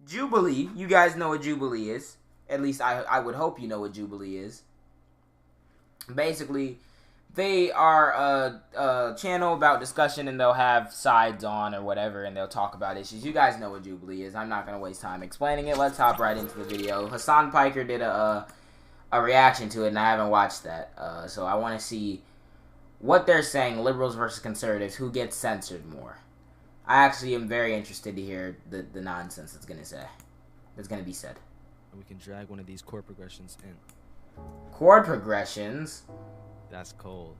Jubilee, you guys know what Jubilee is. At least I would hope you know what Jubilee is. Basically, they are a channel about discussion, and they'll have sides on or whatever, and they'll talk about issues. You guys know what Jubilee is. I'm not going to waste time explaining it. Let's hop right into the video. Hassan Piker did a reaction to it, and I haven't watched that. So I want to see what they're saying, liberals versus conservatives, who gets censored more. I actually am very interested to hear the nonsense that's going to be said. We can drag one of these chord progressions in. Chord progressions? That's cold.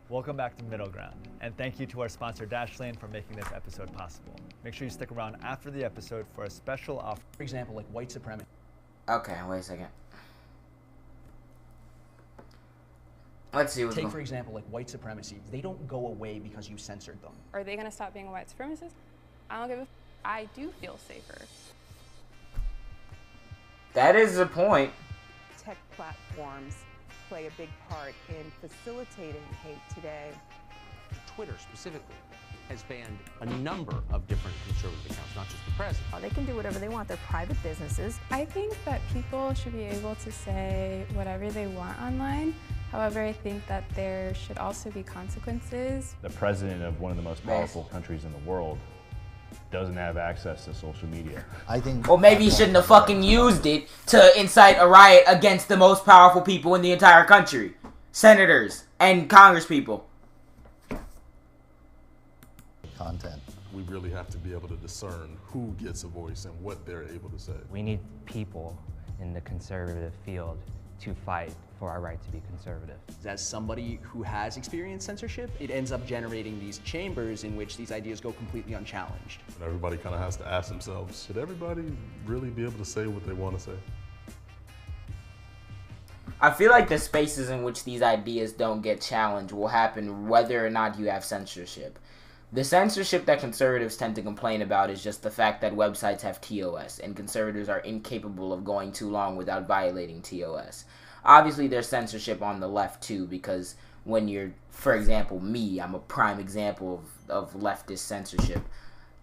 Welcome back to Middle Ground, and thank you to our sponsor Dashlane for making this episode possible. Make sure you stick around after the episode for a special offer. For example, like white supremacy. Okay, wait a second. Let's see what's Take, for example, like white supremacy. They don't go away because you censored them. Are they going to stop being a white supremacist? I don't give a I do feel safer. That is the point. Tech platforms play a big part in facilitating hate today. Twitter specifically has banned a number of different conservative accounts, not just the president. They can do whatever they want. They're private businesses. I think that people should be able to say whatever they want online. However, I think that there should also be consequences. The president of one of the most powerful countries in the world doesn't have access to social media. I think. Well, maybe he shouldn't have fucking used it to incite a riot against the most powerful people in the entire country. Senators and congresspeople. Content. We really have to be able to discern who gets a voice and what they're able to say. We need people in the conservative field to fight for our right to be conservative. As somebody who has experienced censorship, it ends up generating these chambers in which these ideas go completely unchallenged. And everybody kind of has to ask themselves, should everybody really be able to say what they want to say? I feel like the spaces in which these ideas don't get challenged will happen whether or not you have censorship. The censorship that conservatives tend to complain about is just the fact that websites have TOS, and conservatives are incapable of going too long without violating TOS. Obviously, there's censorship on the left, too, because when you're, for example, me, I'm a prime example of leftist censorship.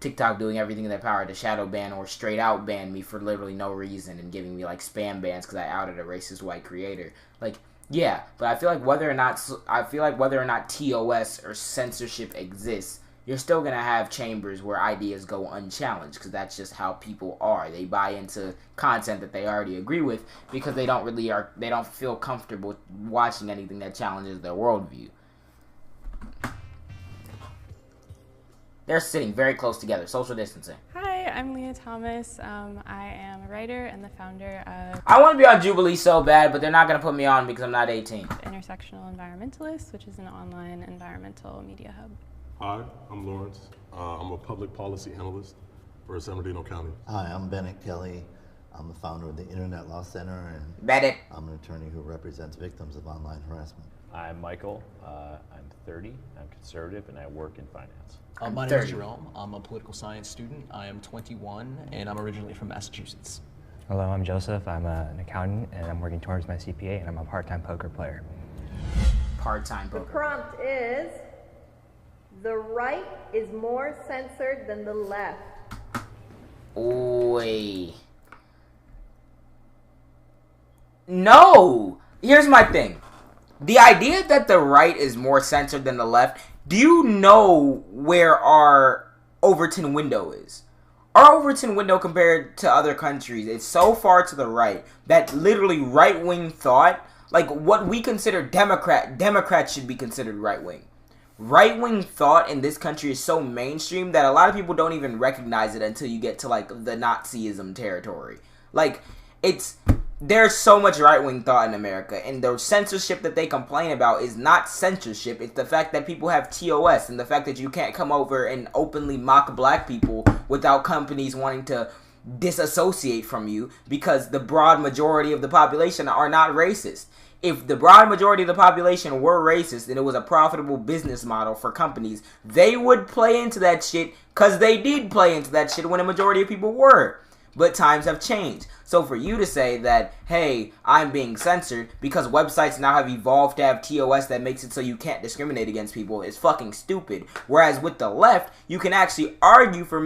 TikTok doing everything in their power to shadow ban or straight out ban me for literally no reason and giving me, like, spam bans because I outed a racist white creator. Like, yeah, but I feel like whether or not TOS or censorship exists, you're still going to have chambers where ideas go unchallenged because that's just how people are. They buy into content that they already agree with because they don't feel comfortable watching anything that challenges their worldview. They're sitting very close together, social distancing. Hi, I'm Leah Thomas. I am a writer and the founder of I want to be on Jubilee so bad, but they're not going to put me on because I'm not 18. Intersectional Environmentalist, which is an online environmental media hub. Hi, I'm Lawrence. I'm a public policy analyst for San Bernardino County. Hi, I'm Bennett Kelly. I'm the founder of the Internet Law Center, and Bennett. I'm an attorney who represents victims of online harassment. I'm Michael. I'm 30. I'm conservative, and I work in finance. My name is Jerome. I'm a political science student. I am 21, and I'm originally from Massachusetts. Hello, I'm Joseph. I'm an accountant, and I'm working towards my CPA, and I'm a part-time poker player. Part-time poker. The prompt is, the right is more censored than the left. Oi. No! Here's my thing. The idea that the right is more censored than the left, do you know where our Overton window is? Our Overton window compared to other countries is so far to the right that literally right-wing thought, like what we consider Democrats should be considered right-wing. Right-wing thought in this country is so mainstream that a lot of people don't even recognize it until you get to, like, the Nazism territory. Like, there's so much right-wing thought in America, and the censorship that they complain about is not censorship. It's the fact that people have TOS, and the fact that you can't come over and openly mock black people without companies wanting to disassociate from you because the broad majority of the population are not racist. If the broad majority of the population were racist and it was a profitable business model for companies, they would play into that shit because they did play into that shit when a majority of people were. But times have changed. So for you to say that, hey, I'm being censored because websites now have evolved to have TOS that makes it so you can't discriminate against people is fucking stupid. Whereas with the left, you can actually argue for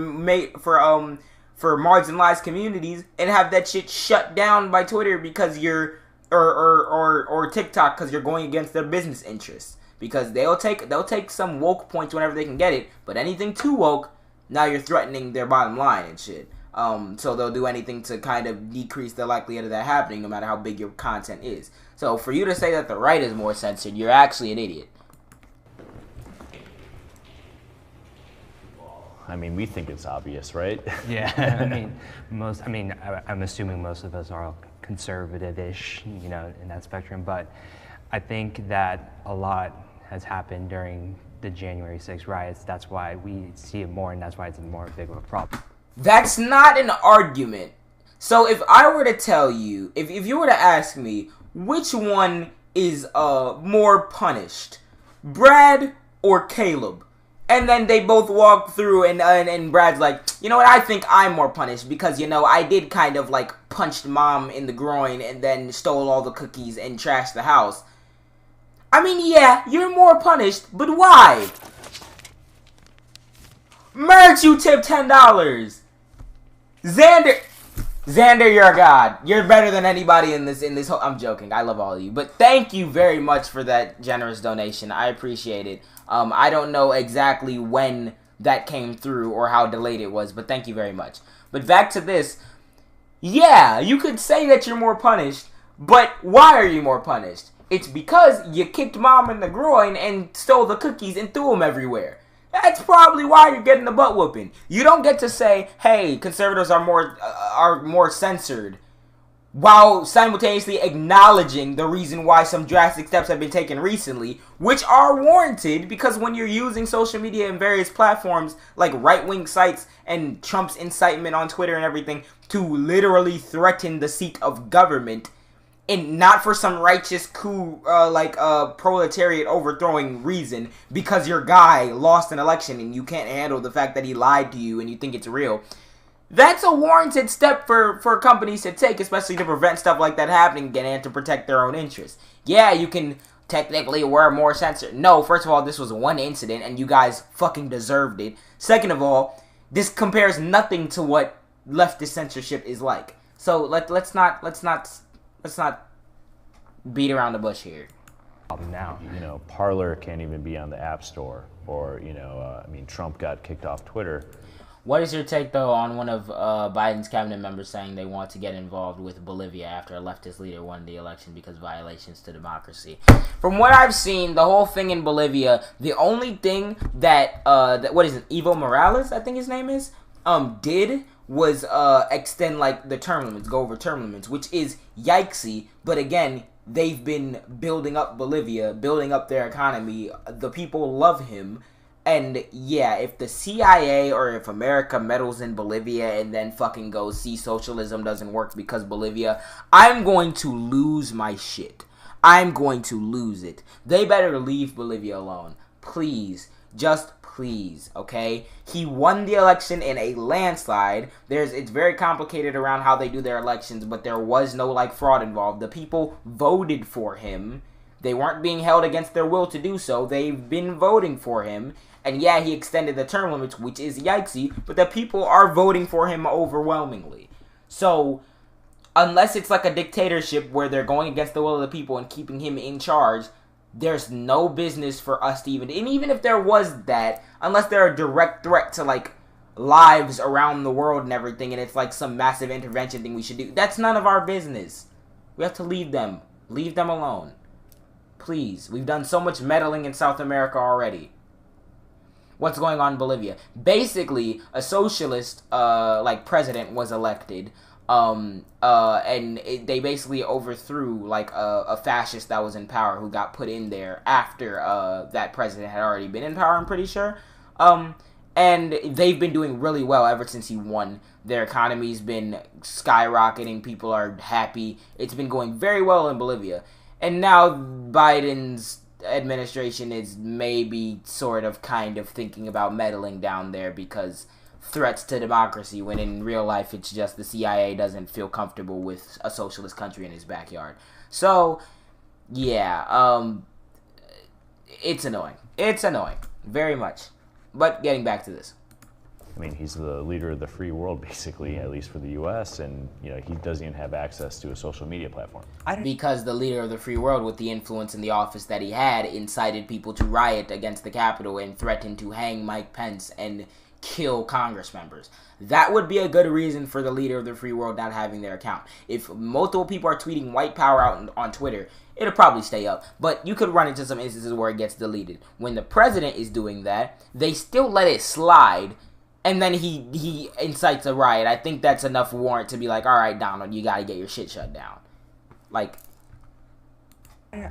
for marginalized communities and have that shit shut down by Twitter because you're or TikTok because you're going against their business interests. Because they'll take some woke points whenever they can get it, but anything too woke, now you're threatening their bottom line and shit. So they'll do anything to kind of decrease the likelihood of that happening, no matter how big your content is. So for you to say that the right is more censored, you're actually an idiot. I mean, we think it's obvious, right? Yeah, I'm assuming most of us are conservative-ish, you know, in that spectrum, but I think that a lot has happened during the January 6th riots. That's why we see it more, and that's why it's more big of a problem. That's not an argument. So if I were to tell you, if you were to ask me, which one is more punished, Brad or Caleb? And then they both walk through, and Brad's like, you know what, I think I'm more punished because, you know, I did kind of, like, punched mom in the groin and then stole all the cookies and trashed the house. I mean, yeah, you're more punished, but why? Merch, you tip $10. Xander, you're a god. You're better than anybody in this whole... I'm joking. I love all of you. But thank you very much for that generous donation. I appreciate it. I don't know exactly when that came through or how delayed it was, but thank you very much. But back to this. Yeah, you could say that you're more punished, but why are you more punished? It's because you kicked mom in the groin and stole the cookies and threw them everywhere. That's probably why you're getting the butt whooping. You don't get to say, hey, conservatives are more censored, while simultaneously acknowledging the reason why some drastic steps have been taken recently, which are warranted, because when you're using social media and various platforms like right-wing sites and Trump's incitement on Twitter and everything to literally threaten the seat of government, and not for some righteous coup, proletariat overthrowing reason, because your guy lost an election and you can't handle the fact that he lied to you and you think it's real. That's a warranted step for companies to take, especially to prevent stuff like that happening again and to protect their own interests. Yeah, you can technically wear more censored. No, first of all, this was one incident and you guys fucking deserved it. Second of all, this compares nothing to what leftist censorship is like. So let's not beat around the bush here. Now, you know, Parler can't even be on the App Store, or Trump got kicked off Twitter. What is your take, though, on one of Biden's cabinet members saying they want to get involved with Bolivia after a leftist leader won the election because violations to democracy? From what I've seen, the whole thing in Bolivia, the only thing that what is it, Evo Morales, I think his name is, did was extend, like, the term limits, go over term limits, which is yikesy, but again, they've been building up Bolivia, building up their economy, the people love him. And yeah, if the CIA or if America meddles in Bolivia and then fucking goes, see, socialism doesn't work because Bolivia, I'm going to lose my shit. I'm going to lose it. They better leave Bolivia alone. Please. Just please, okay? He won the election in a landslide. It's very complicated around how they do their elections, but there was no, like, fraud involved. The people voted for him. They weren't being held against their will to do so. They've been voting for him. And yeah, he extended the term limits, which is yikesy, but the people are voting for him overwhelmingly. So, unless it's like a dictatorship where they're going against the will of the people and keeping him in charge, there's no business for us to even... And even if there was that, unless they're a direct threat to, like, lives around the world and everything, and it's like some massive intervention thing we should do, that's none of our business. We have to leave them. Leave them alone. Please. We've done so much meddling in South America already. What's going on in Bolivia? Basically, a socialist, president was elected, and they basically overthrew, like, a fascist that was in power who got put in there after, that president had already been in power, I'm pretty sure. And they've been doing really well ever since he won. Their economy's been skyrocketing, people are happy, it's been going very well in Bolivia. And now Biden's administration is maybe sort of kind of thinking about meddling down there because threats to democracy, when in real life it's just the CIA doesn't feel comfortable with a socialist country in his backyard. So, yeah, it's annoying. It's annoying. Very much. But getting back to this. I mean, he's the leader of the free world, basically, at least for the U.S., and he doesn't even have access to a social media platform. Because the leader of the free world, with the influence in the office that he had, incited people to riot against the Capitol and threatened to hang Mike Pence and kill Congress members. That would be a good reason for the leader of the free world not having their account. If multiple people are tweeting white power out on Twitter, it'll probably stay up. But you could run into some instances where it gets deleted. When the president is doing that, they still let it slide, and then he incites a riot. I think that's enough warrant to be like, all right, Donald, you got to get your shit shut down. Like,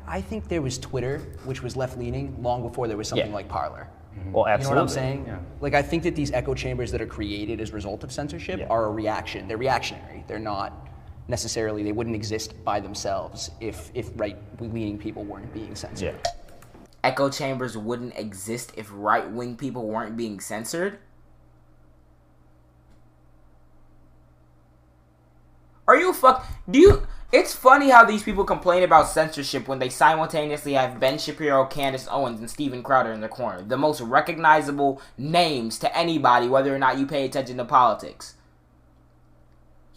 I think there was Twitter, which was left-leaning, long before there was something like Parler. Well, absolutely. You know what I'm saying? Yeah. Like, I think that these echo chambers that are created as a result of censorship are a reaction. They're reactionary. They're not necessarily, they wouldn't exist by themselves if right-leaning people weren't being censored. Yeah. Echo chambers wouldn't exist if right-wing people weren't being censored? Are you It's funny how these people complain about censorship when they simultaneously have Ben Shapiro, Candace Owens, and Steven Crowder in the corner. The most recognizable names to anybody, whether or not you pay attention to politics.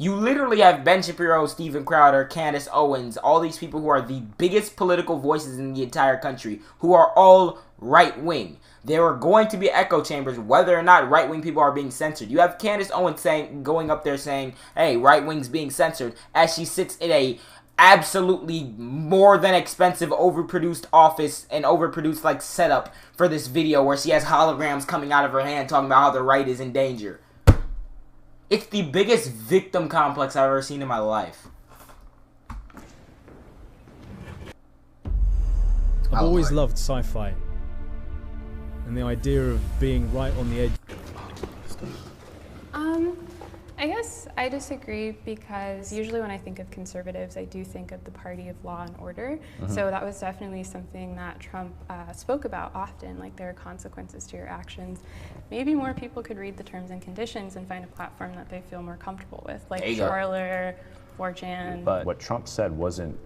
You literally have Ben Shapiro, Steven Crowder, Candace Owens, all these people who are the biggest political voices in the entire country, who are all right-wing. There are going to be echo chambers whether or not right-wing people are being censored. You have Candace Owens going up there saying, hey, right-wing's being censored, as she sits in a absolutely more than expensive overproduced office and overproduced like setup for this video where she has holograms coming out of her hand talking about how the right is in danger. It's the biggest victim complex I've ever seen in my life. I've always loved sci-fi and the idea of being right on the edge. I guess I disagree because usually when I think of conservatives, I do think of the party of law and order. So that was definitely something that Trump spoke about often, like there are consequences to your actions. Maybe more people could read the terms and conditions and find a platform that they feel more comfortable with, like Parler, 4chan. But what Trump said wasn't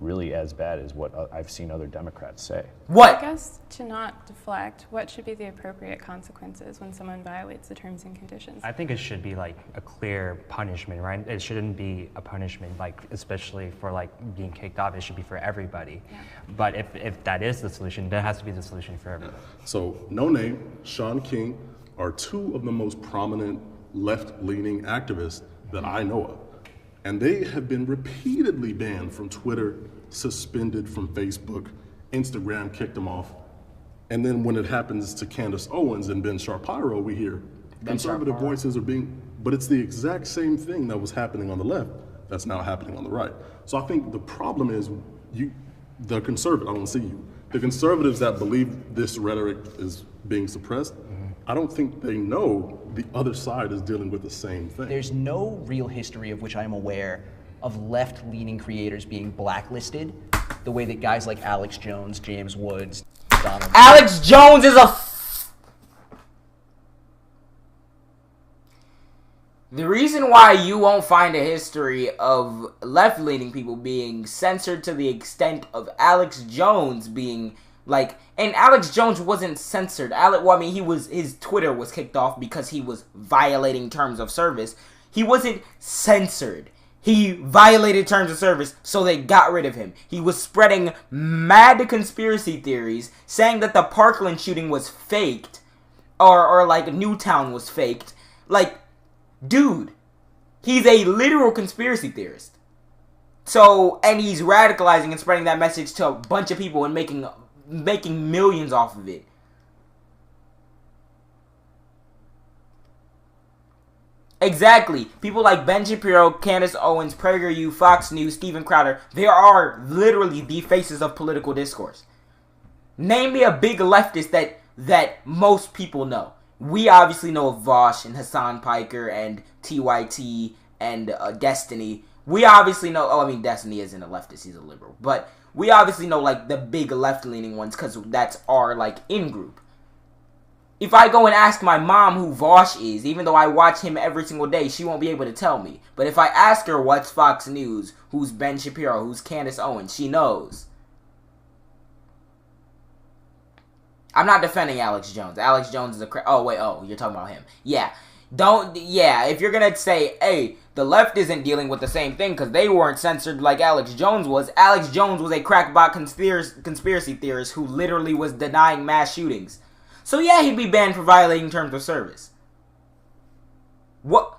really as bad as what I've seen other Democrats say. What? I guess to not deflect, what should be the appropriate consequences when someone violates the terms and conditions? I think it should be like a clear punishment, right? It shouldn't be a punishment, like especially for like being kicked off. It should be for everybody. Yeah. But if that is the solution, that has to be the solution for everyone. So No Name, Sean King are two of the most prominent left-leaning activists that I know of. And they have been repeatedly banned from Twitter, suspended from Facebook, Instagram kicked them off. And then when it happens to Candace Owens and Ben Shapiro, we hear conservative voices are being, but it's the exact same thing that was happening on the left that's now happening on the right. So I think the problem is the conservatives that believe this rhetoric is being suppressed, I don't think they know the other side is dealing with the same thing. There's no real history of which I'm aware of left-leaning creators being blacklisted the way that guys like Alex Jones, James Woods, Donald... Alex Jones is a... The reason why you won't find a history of left-leaning people being censored to the extent of Alex Jones being... Like, and Alex Jones wasn't censored. His Twitter was kicked off because he was violating terms of service. He wasn't censored. He violated terms of service, so they got rid of him. He was spreading mad conspiracy theories, saying that the Parkland shooting was faked, or like Newtown was faked. Like, dude, he's a literal conspiracy theorist. So, and he's radicalizing and spreading that message to a bunch of people and making millions off of it. Exactly. People like Ben Shapiro, Candace Owens, PragerU, Fox News, Steven Crowder, they are literally the faces of political discourse. Name me a big leftist that most people know. We obviously know of Vosh and Hassan Piker and TYT and Destiny. We obviously know, Destiny isn't a leftist, he's a liberal. But we obviously know, like, the big left-leaning ones because that's our, like, in-group. If I go and ask my mom who Vosh is, even though I watch him every single day, she won't be able to tell me. But if I ask her what's Fox News, who's Ben Shapiro, who's Candace Owens, she knows. I'm not defending Alex Jones. Alex Jones is you're talking about him. Yeah. If you're gonna say, hey, the left isn't dealing with the same thing because they weren't censored like Alex Jones was. Alex Jones was a crackpot conspiracy theorist who literally was denying mass shootings. So yeah, he'd be banned for violating terms of service. What?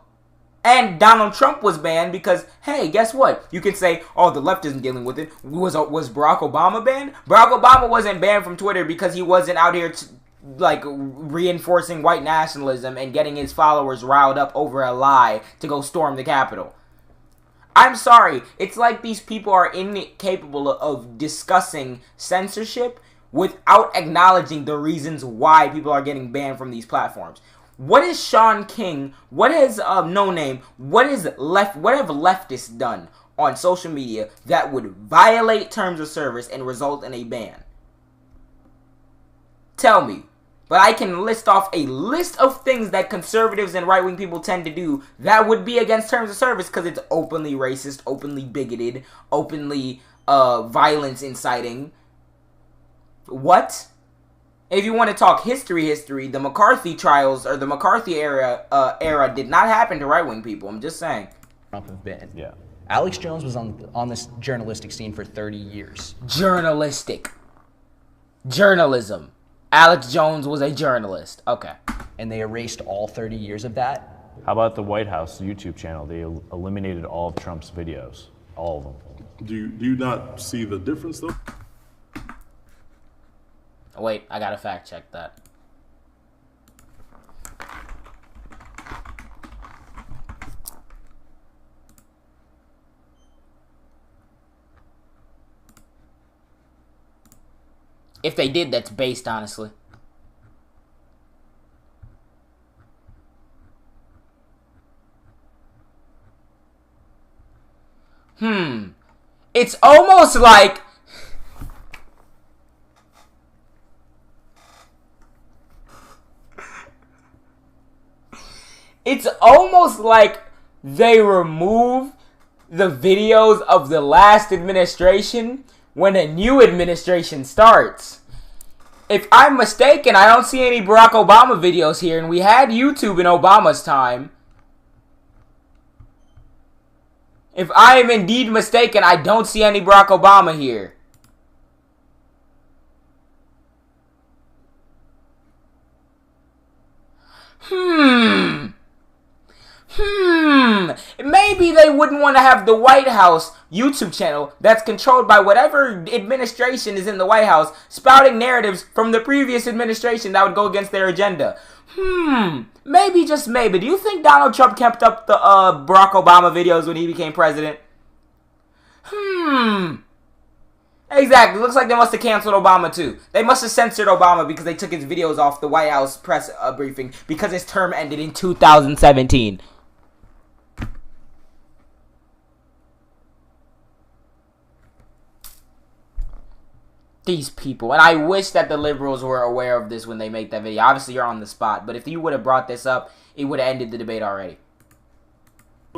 And Donald Trump was banned because, hey, guess what? You can say, oh, the left isn't dealing with it. Was Barack Obama banned? Barack Obama wasn't banned from Twitter because he wasn't out here reinforcing white nationalism and getting his followers riled up over a lie to go storm the Capitol. I'm sorry. It's like these people are incapable of discussing censorship without acknowledging the reasons why people are getting banned from these platforms. What is Sean King? What is No Name? What have leftists done on social media that would violate terms of service and result in a ban? Tell me. But I can list off a list of things that conservatives and right-wing people tend to do that would be against terms of service because it's openly racist, openly bigoted, openly violence inciting. What? If you want to talk history, the McCarthy trials or the McCarthy era did not happen to right-wing people. I'm just saying. Trump have been. Yeah. Alex Jones was on this journalistic scene for 30 years. Journalism. Alex Jones was a journalist. Okay. And they erased all 30 years of that. How about the White House YouTube channel? They eliminated all of Trump's videos. All of them. Do you not see the difference, though? Wait, I gotta fact check that. If they did, that's based, honestly. It's almost like... It's almost like they remove the videos of the last administration when a new administration starts. If I'm mistaken, I don't see any Barack Obama videos here, and we had YouTube in Obama's time. If I am indeed mistaken, I don't see any Barack Obama here. Maybe they wouldn't want to have the White House YouTube channel that's controlled by whatever administration is in the White House spouting narratives from the previous administration that would go against their agenda. Maybe, just maybe. Do you think Donald Trump kept up the Barack Obama videos when he became president? Exactly. Looks like they must have canceled Obama too. They must have censored Obama because they took his videos off the White House press briefing because his term ended in 2017. These people. And I wish that the liberals were aware of this when they make that video. Obviously, you're on the spot. But if you would have brought this up, it would have ended the debate already.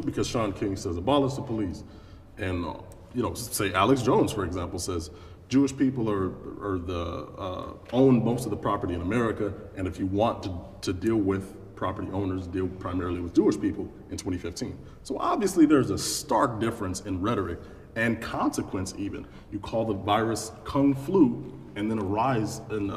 Because Sean King says abolish the police. And, say Alex Jones, for example, says Jewish people own most of the property in America. And if you want to deal with property owners, deal primarily with Jewish people in 2015. So obviously, there's a stark difference in rhetoric and consequence even. You call the virus Kung Flu, and then a rise in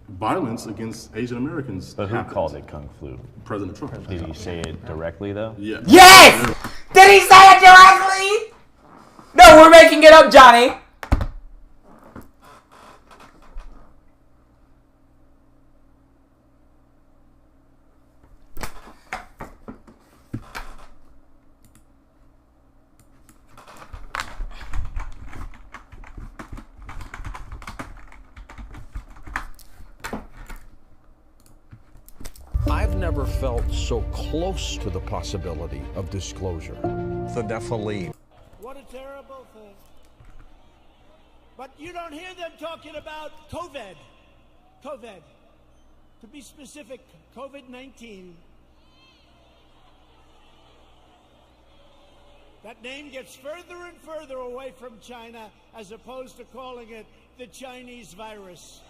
violence against Asian Americans. But who called it Kung Flu? President Trump. Did he say it directly, though? Yeah. Yes! Did he say it directly? No, we're making it up, Johnny. I've never felt so close to the possibility of disclosure. So definitely. What a terrible thing. But you don't hear them talking about COVID. COVID. To be specific, COVID-19. That name gets further and further away from China as opposed to calling it the Chinese virus.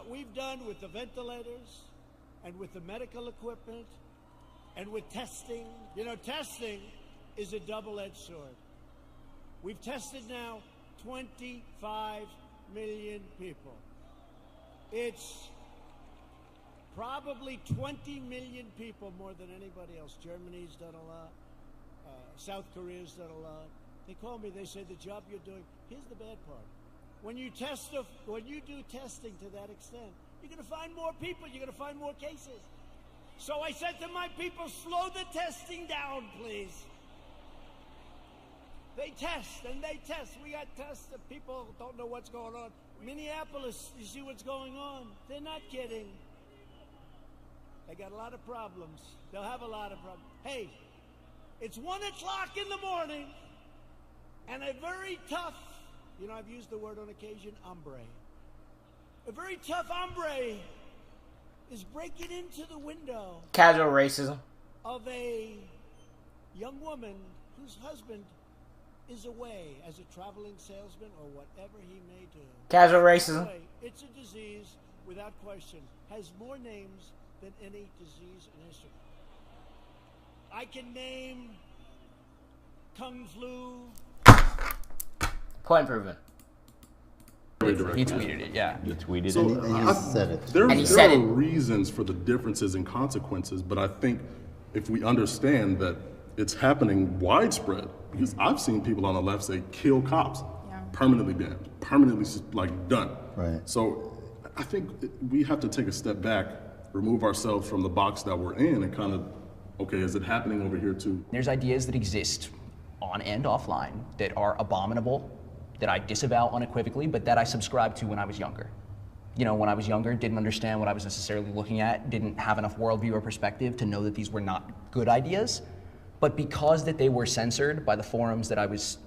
what we've done with the ventilators and with the medical equipment and with testing. You know, testing is a double-edged sword. We've tested now 25 million people. It's probably 20 million people more than anybody else. Germany's done a lot. South Korea's done a lot. They call me, they say, the job you're doing, here's the bad part. When you do testing to that extent, you're going to find more people, you're going to find more cases. So I said to my people, slow the testing down, please. They test and they test. We got tests that people don't know what's going on. Minneapolis, you see what's going on? They're not kidding. They got a lot of problems. They'll have a lot of problems. Hey, it's 1 o'clock in the morning, and a very tough, you know, I've used the word on occasion, hombre. A very tough hombre is breaking into the window. Casual racism. Of a young woman whose husband is away as a traveling salesman or whatever he may do. Casual racism. It's a disease, without question, has more names than any disease in history. I can name Kung Flu. Point proven. He tweeted it, yeah. He tweeted So it. And he said it. There And he said are it. reasons for the differences and consequences, but I think if we understand that it's happening widespread, because I've seen people on the left say kill cops, permanently banned, permanently like done. Right. So I think we have to take a step back, remove ourselves from the box that we're in, and kind of, okay, is it happening over here too? There's ideas that exist on and offline that are abominable, that I disavow unequivocally, but that I subscribed to when I was younger. You know, when I was younger, didn't understand what I was necessarily looking at, didn't have enough worldview or perspective to know that these were not good ideas. But because that they were censored by the forums that I was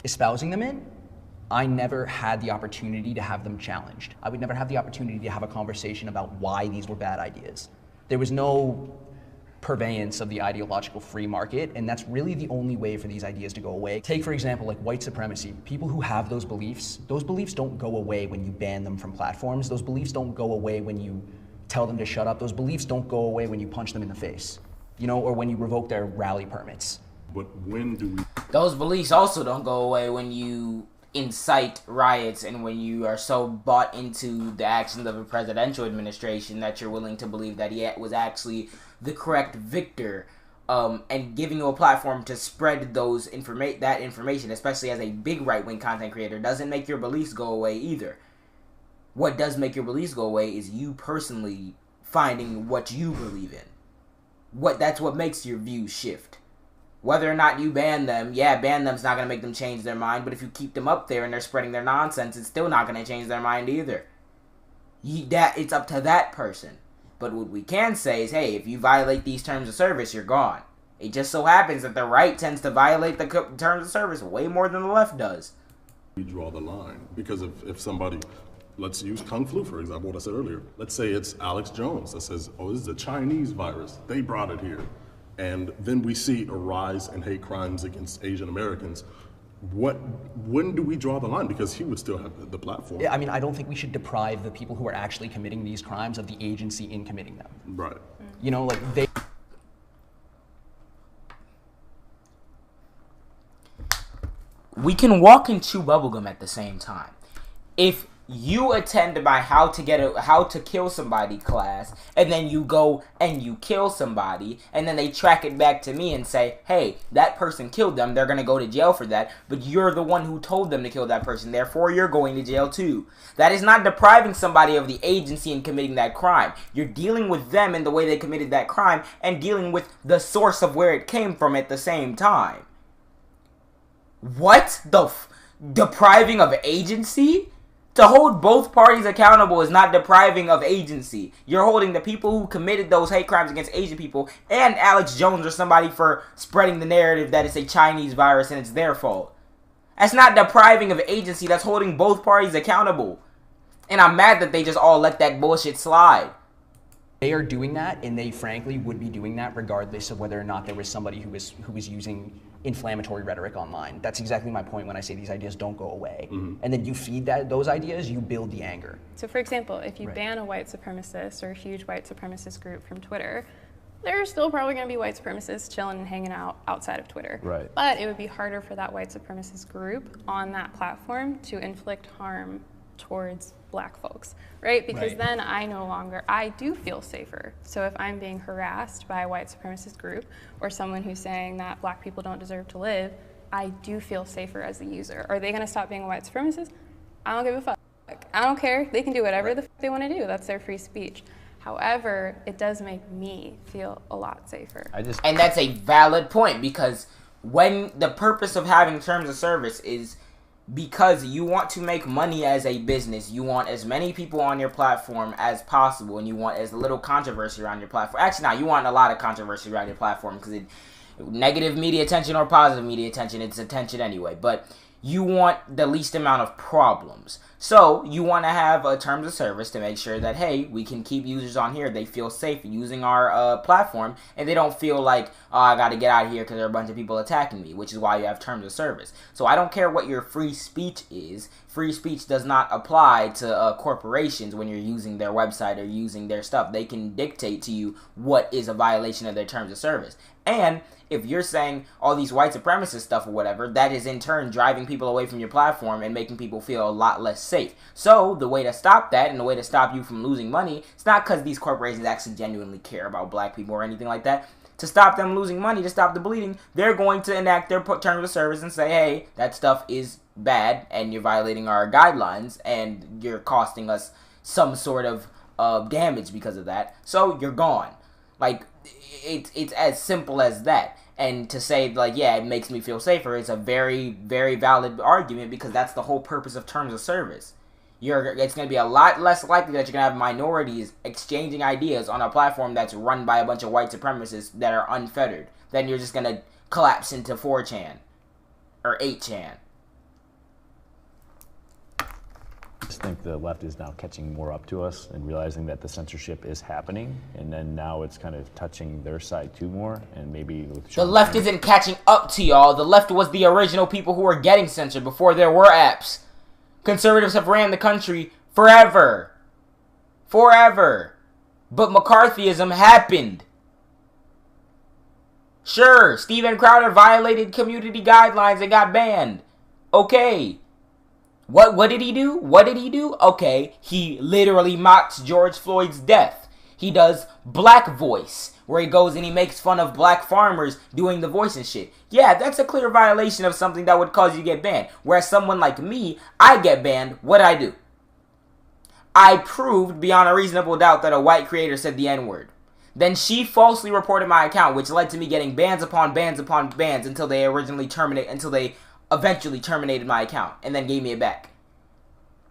espousing them in, I never had the opportunity to have them challenged. I would never have the opportunity to have a conversation about why these were bad ideas. There was no purveyance of the ideological free market, and that's really the only way for these ideas to go away. Take, for example, like white supremacy. People who have those beliefs don't go away when you ban them from platforms. Those beliefs don't go away when you tell them to shut up. Those beliefs don't go away when you punch them in the face, you know, or when you revoke their rally permits. But when do we... Those beliefs also don't go away when you incite riots and when you are so bought into the actions of a presidential administration that you're willing to believe that he was actually the correct victor, and giving you a platform to spread that information, especially as a big right-wing content creator, doesn't make your beliefs go away either. What does make your beliefs go away is you personally finding what you believe in. That's what makes your views shift. Whether or not you ban them, ban them's not going to make them change their mind, but if you keep them up there and they're spreading their nonsense, it's still not going to change their mind either. It's up to that person. But what we can say is, hey, if you violate these terms of service, you're gone. It just so happens that the right tends to violate the terms of service way more than the left does. We draw the line, because if somebody, let's use Kung Flu for example, what I said earlier. Let's say it's Alex Jones that says, oh, this is a Chinese virus. They brought it here. And then we see a rise in hate crimes against Asian Americans. When do we draw the line? Because he would still have the platform. Yeah, I mean, I don't think we should deprive the people who are actually committing these crimes of the agency in committing them. Right. You know, like they... We can walk and chew bubblegum at the same time. If you attend my how to kill somebody class, and then you go and you kill somebody, and then they track it back to me and say, hey, that person killed them, they're going to go to jail for that, but you're the one who told them to kill that person, therefore you're going to jail too. That is not depriving somebody of the agency in committing that crime. You're dealing with them in the way they committed that crime, and dealing with the source of where it came from at the same time. What? Depriving of agency? To hold both parties accountable is not depriving of agency. You're holding the people who committed those hate crimes against Asian people and Alex Jones or somebody for spreading the narrative that it's a Chinese virus and it's their fault. That's not depriving of agency. That's holding both parties accountable. And I'm mad that they just all let that bullshit slide. They are doing that, and they frankly would be doing that regardless of whether or not there was somebody who was using inflammatory rhetoric online. That's exactly my point when I say these ideas don't go away. And then you feed those ideas, you build the anger. So for example, if you ban a white supremacist or a huge white supremacist group from Twitter, there's still probably going to be white supremacists chilling and hanging out outside of Twitter. Right. But it would be harder for that white supremacist group on that platform to inflict harm towards black folks, right? Because then I do feel safer. So if I'm being harassed by a white supremacist group or someone who's saying that black people don't deserve to live, I do feel safer as a user. Are they gonna stop being a white supremacist? I don't give a fuck. I don't care. They can do whatever the fuck they wanna do. That's their free speech. However, it does make me feel a lot safer. And that's a valid point, because when the purpose of having terms of service is because you want to make money as a business, you want as many people on your platform as possible, and you want as little controversy around your platform. Actually, no, you want a lot of controversy around your platform, because negative media attention or positive media attention, it's attention anyway. But you want the least amount of problems. So you want to have a terms of service to make sure that, hey, we can keep users on here. They feel safe using our platform, and they don't feel like, oh, I got to get out of here because there are a bunch of people attacking me, which is why you have terms of service. So I don't care what your free speech is. Free speech does not apply to corporations when you're using their website or using their stuff. They can dictate to you what is a violation of their terms of service. And if you're saying all these white supremacist stuff or whatever, that is in turn driving people away from your platform and making people feel a lot less safe. So the way to stop that, and the way to stop you from losing money, it's not because these corporations actually genuinely care about black people or anything like that. To stop them losing money, to stop the bleeding, they're going to enact their terms of service and say, hey, that stuff is bad and you're violating our guidelines and you're costing us some sort of damage because of that. So you're gone. Like, it's as simple as that. And to say, like, yeah, it makes me feel safer is a very, very valid argument, because that's the whole purpose of terms of service. It's going to be a lot less likely that you're going to have minorities exchanging ideas on a platform that's run by a bunch of white supremacists that are unfettered. Then you're just going to collapse into 4chan or 8chan. I just think the left is now catching more up to us and realizing that the censorship is happening, and then now it's kind of touching their side too more, and maybe with the left isn't catching up to y'all. The left was the original people who were getting censored before there were apps. Conservatives have ran the country forever. Forever. But McCarthyism happened. Sure, Steven Crowder violated community guidelines and got banned. Okay. What did he do? What did he do? Okay, he literally mocks George Floyd's death. He does black voice, where he goes and he makes fun of black farmers doing the voice and shit. Yeah, that's a clear violation of something that would cause you to get banned. Whereas someone like me, I get banned. What did I do? I proved beyond a reasonable doubt that a white creator said the N-word. Then she falsely reported my account, which led to me getting bans upon bans upon bans until they eventually terminated my account and then gave me it back.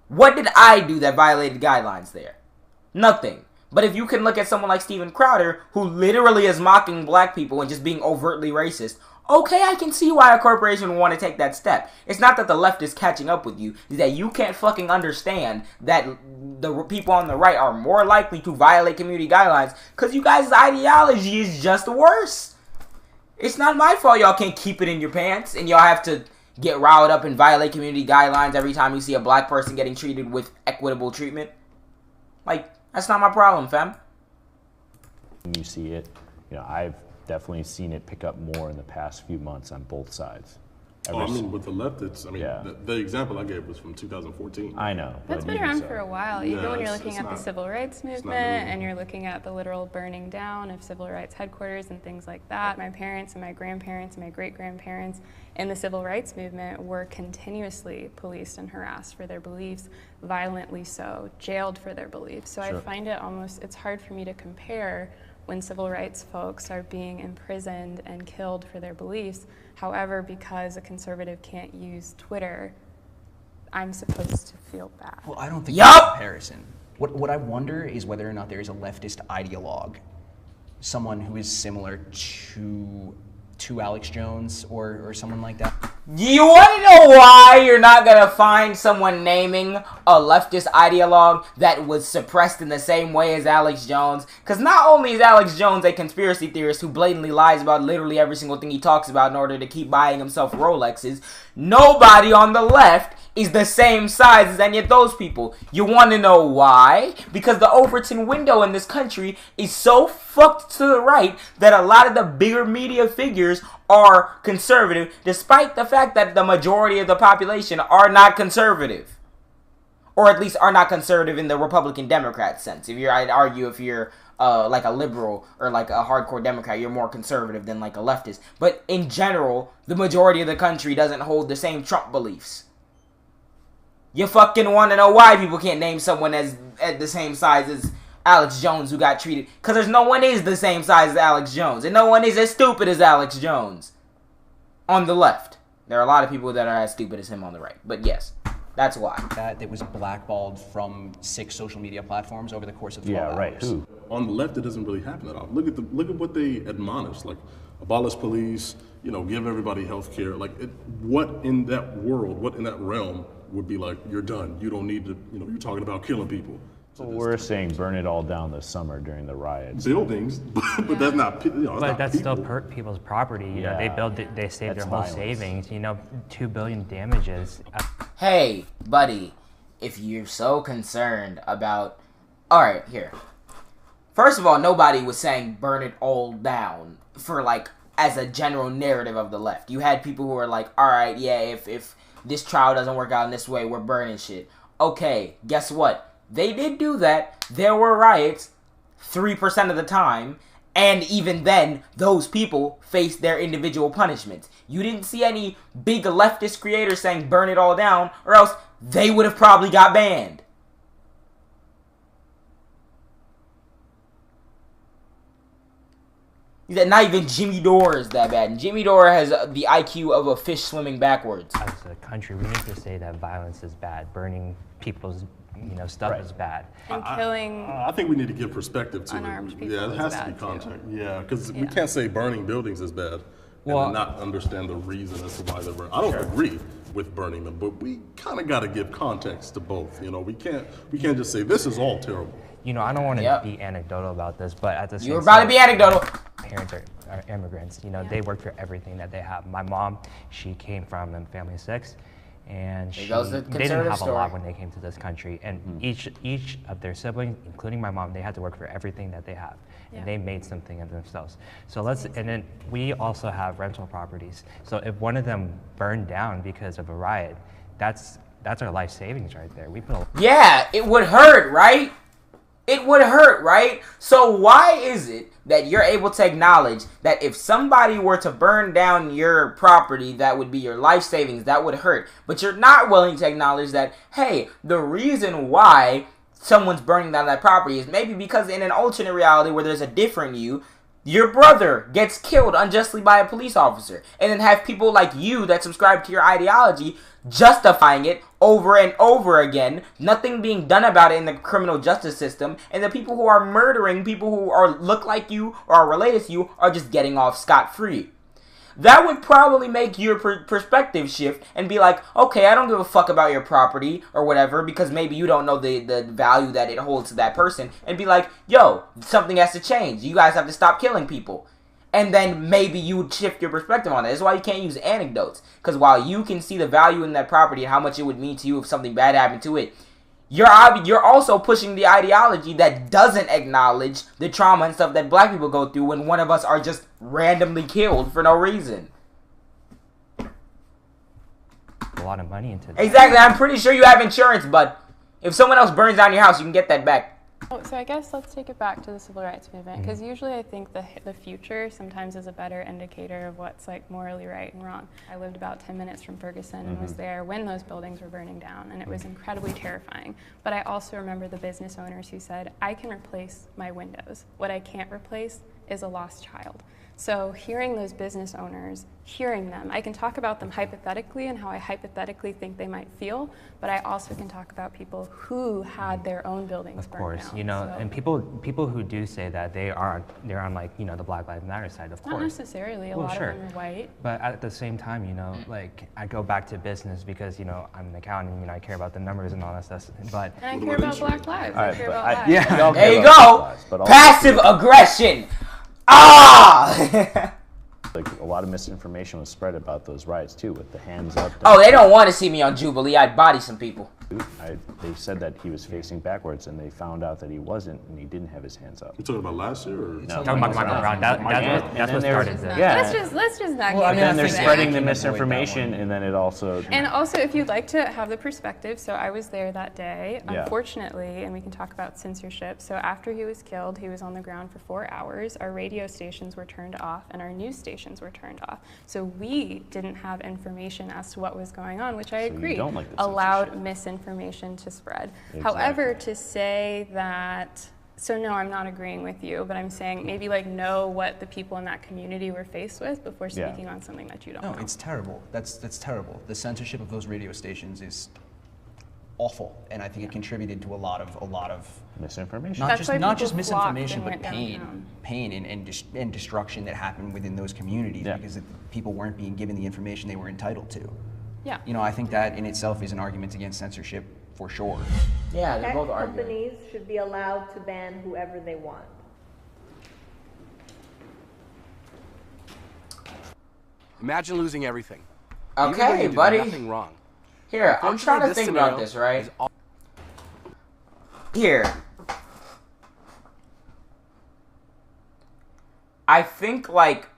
What did I do that violated guidelines there? Nothing. But if you can look at someone like Steven Crowder, who literally is mocking black people and just being overtly racist, okay, I can see why a corporation would want to take that step. It's not that the left is catching up with you. It's that you can't fucking understand that the people on the right are more likely to violate community guidelines because you guys' ideology is just worse. It's not my fault y'all can't keep it in your pants and y'all have to get riled up and violate community guidelines every time you see a black person getting treated with equitable treatment. Like, that's not my problem, fam. You see it, I've definitely seen it pick up more in the past few months on both sides. With the left, the example I gave was from 2014. I know. That's been around for a while. Even when you're looking at the civil rights movement and you're looking at the literal burning down of civil rights headquarters and things like that. My parents and my grandparents and my great-grandparents in the civil rights movement were continuously policed and harassed for their beliefs, violently so, jailed for their beliefs. So I find it it's hard for me to compare when civil rights folks are being imprisoned and killed for their beliefs. However, because a conservative can't use Twitter, I'm supposed to feel bad. Well, I don't think that's a comparison. What I wonder is whether or not there is a leftist ideologue, someone who is similar to Alex Jones or someone like that. You want to know why you're not going to find someone naming a leftist ideologue that was suppressed in the same way as Alex Jones? Because not only is Alex Jones a conspiracy theorist who blatantly lies about literally every single thing he talks about in order to keep buying himself Rolexes, nobody on the left is the same size as any of those people. You want to know why? Because the Overton window in this country is so fucked to the right that a lot of the bigger media figures are conservative, despite the fact that the majority of the population are not conservative. Or at least are not conservative in the Republican-Democrat sense. I'd argue if you're like a liberal or like a hardcore Democrat, you're more conservative than like a leftist. But in general, the majority of the country doesn't hold the same Trump beliefs. You fucking want to know why people can't name someone as at the same size as Alex Jones who got treated? Because there's no one is the same size as Alex Jones. And no one is as stupid as Alex Jones on the left. There are a lot of people that are as stupid as him on the right. But yes, that's why. That it was blackballed from 6 social media platforms over the course of 12 hours. Right. On the left, it doesn't really happen at all. Look at what they admonish, like abolish police, give everybody health care. Like, what in that world, what in that realm would be like, you're done. You don't need to, you're talking about killing people. So we're saying burn it all down this summer during the riots. Buildings, but that's not, but that's still people's property. You know, they saved their whole violence. savings. $2 billion damages. Hey, buddy, if you're so concerned about, all right, here. First of all, nobody was saying burn it all down for like as a general narrative of the left. You had people who were like, all right, yeah, if this trial doesn't work out in this way, we're burning shit. Okay, guess what? They did do that. There were riots 3% of the time. And even then, those people faced their individual punishments. You didn't see any big leftist creators saying burn it all down, or else they would have probably got banned. Not even Jimmy Dore is that bad. And Jimmy Dore has the IQ of a fish swimming backwards. As a country, we need to say that violence is bad. Burning people's stuff is bad. And killing I think we need to give perspective to unarmed it. people Yeah, it is has to bad be context. too. Yeah, because we can't say burning buildings is bad and then not understand the reason as to why they're burning. I don't agree with burning them, but we kind of got to give context to both. We can't just say this is all terrible. I don't want to be anecdotal about this, but at the same time, You're about to be anecdotal. Parents are immigrants. They work for everything that they have. My mom, she came from a family of 6. And they didn't have a lot when they came to this country. And each of their siblings, including my mom, they had to work for everything that they have. And they made something of themselves. So and then we also have rental properties. So if one of them burned down because of a riot, that's our life savings right there. Yeah, it would hurt, right? It would hurt, right? So why is it that you're able to acknowledge that if somebody were to burn down your property, that would be your life savings, that would hurt? But you're not willing to acknowledge that, hey, the reason why someone's burning down that property is maybe because in an alternate reality where there's a different you, your brother gets killed unjustly by a police officer. And then have people like you that subscribe to your ideology justifying it over and over again, nothing being done about it in the criminal justice system, and the people who are murdering people who look like you or are related to you are just getting off scot-free. That would probably make your perspective shift and be like, okay, I don't give a fuck about your property or whatever, because maybe you don't know the value that it holds to that person, and be like, yo, something has to change. You guys have to stop killing people. And then maybe you would shift your perspective on that. That's why you can't use anecdotes. Because while you can see the value in that property and how much it would mean to you if something bad happened to it, you're also pushing the ideology that doesn't acknowledge the trauma and stuff that black people go through when one of us are just randomly killed for no reason. A lot of money into that. Exactly. I'm pretty sure you have insurance, but if someone else burns down your house, you can get that back. Oh, so I guess let's take it back to the civil rights movement, because usually I think the future sometimes is a better indicator of what's like morally right and wrong. I lived about 10 minutes from Ferguson and was there when those buildings were burning down, and it was incredibly terrifying. But I also remember the business owners who said, I can replace my windows. What I can't replace is a lost child. So hearing those business owners, hearing them, I can talk about them hypothetically and how I hypothetically think they might feel, but I also can talk about people who had their own buildings burned down. Of course, you know, and people who do say that they're on like, you know, the Black Lives Matter side, of course. Not necessarily, a lot of them are white. But at the same time, you know, like I go back to business because, you know, I'm an accountant, you know, I care about the numbers and all that stuff. But and I care about Black lives. Right, I care about lives. Yeah. There you go. Passive aggression. Like a lot of misinformation was spread about those riots too, with the hands up. Oh, they don't want to see me on Jubilee. I'd body some people. They said that he was facing backwards, and they found out that he wasn't, and he didn't have his hands up. You talking about last year? Or? No, talking about Michael Brown. That's what started it. Yeah. Let's just not Well, I get mean, then into they're that. spreading the misinformation, and then it also. And also, if you'd like to have the perspective, so I was there that day, Yeah. unfortunately, and we can talk about censorship. So after he was killed, he was on the ground for 4 hours. Our radio stations were turned off, and our news stations were turned off. So we didn't have information as to what was going on, which I agree don't like the allowed misinformation to spread. Exactly. However, to say that, so no, I'm not agreeing with you, but I'm saying maybe like know what the people in that community were faced with before speaking on something that you don't know. No, it's terrible. That's terrible. The censorship of those radio stations is awful, and I think it contributed to a lot of misinformation. Not just people misinformation, flocked but and went pain and destruction that happened within those communities because people weren't being given the information they were entitled to. Yeah. You know, I think that in itself is an argument against censorship for sure. Yeah, they're Tech both arguing. companies should be allowed to ban whoever they want. Imagine losing everything. Okay, Even though you did buddy. nothing wrong. Here, I'm Unfortunately, trying to this think about scenario this, right? is all- Here. I think, like,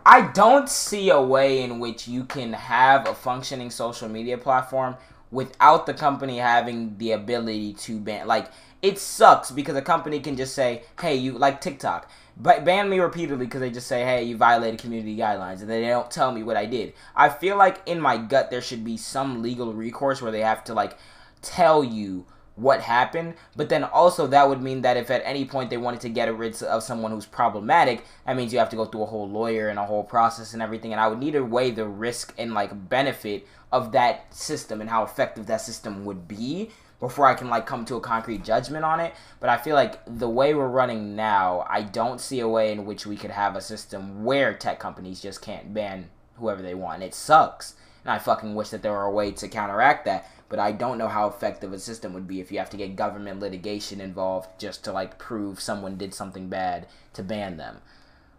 I don't see a way in which you can have a functioning social media platform without the company having the ability to ban. Like, it sucks because a company can just say, hey, you, like TikTok, but ban me repeatedly because they just say, hey, you violated community guidelines, and then they don't tell me what I did. I feel like in my gut there should be some legal recourse where they have to, like, tell you what happened, but then also that would mean that if at any point they wanted to get rid of someone who's problematic, that means you have to go through a whole lawyer and a whole process and everything, and I would need to weigh the risk and, like, benefit of that system and how effective that system would be before I can, like, come to a concrete judgment on it. But I feel like the way we're running now, I don't see a way in which we could have a system where tech companies just can't ban whoever they want. It sucks, and I fucking wish that there were a way to counteract that. But I don't know how effective a system would be if you have to get government litigation involved just to, like, prove someone did something bad to ban them.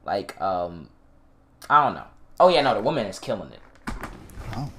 Like, I don't know. Oh, yeah, no, the woman is killing it. Oh.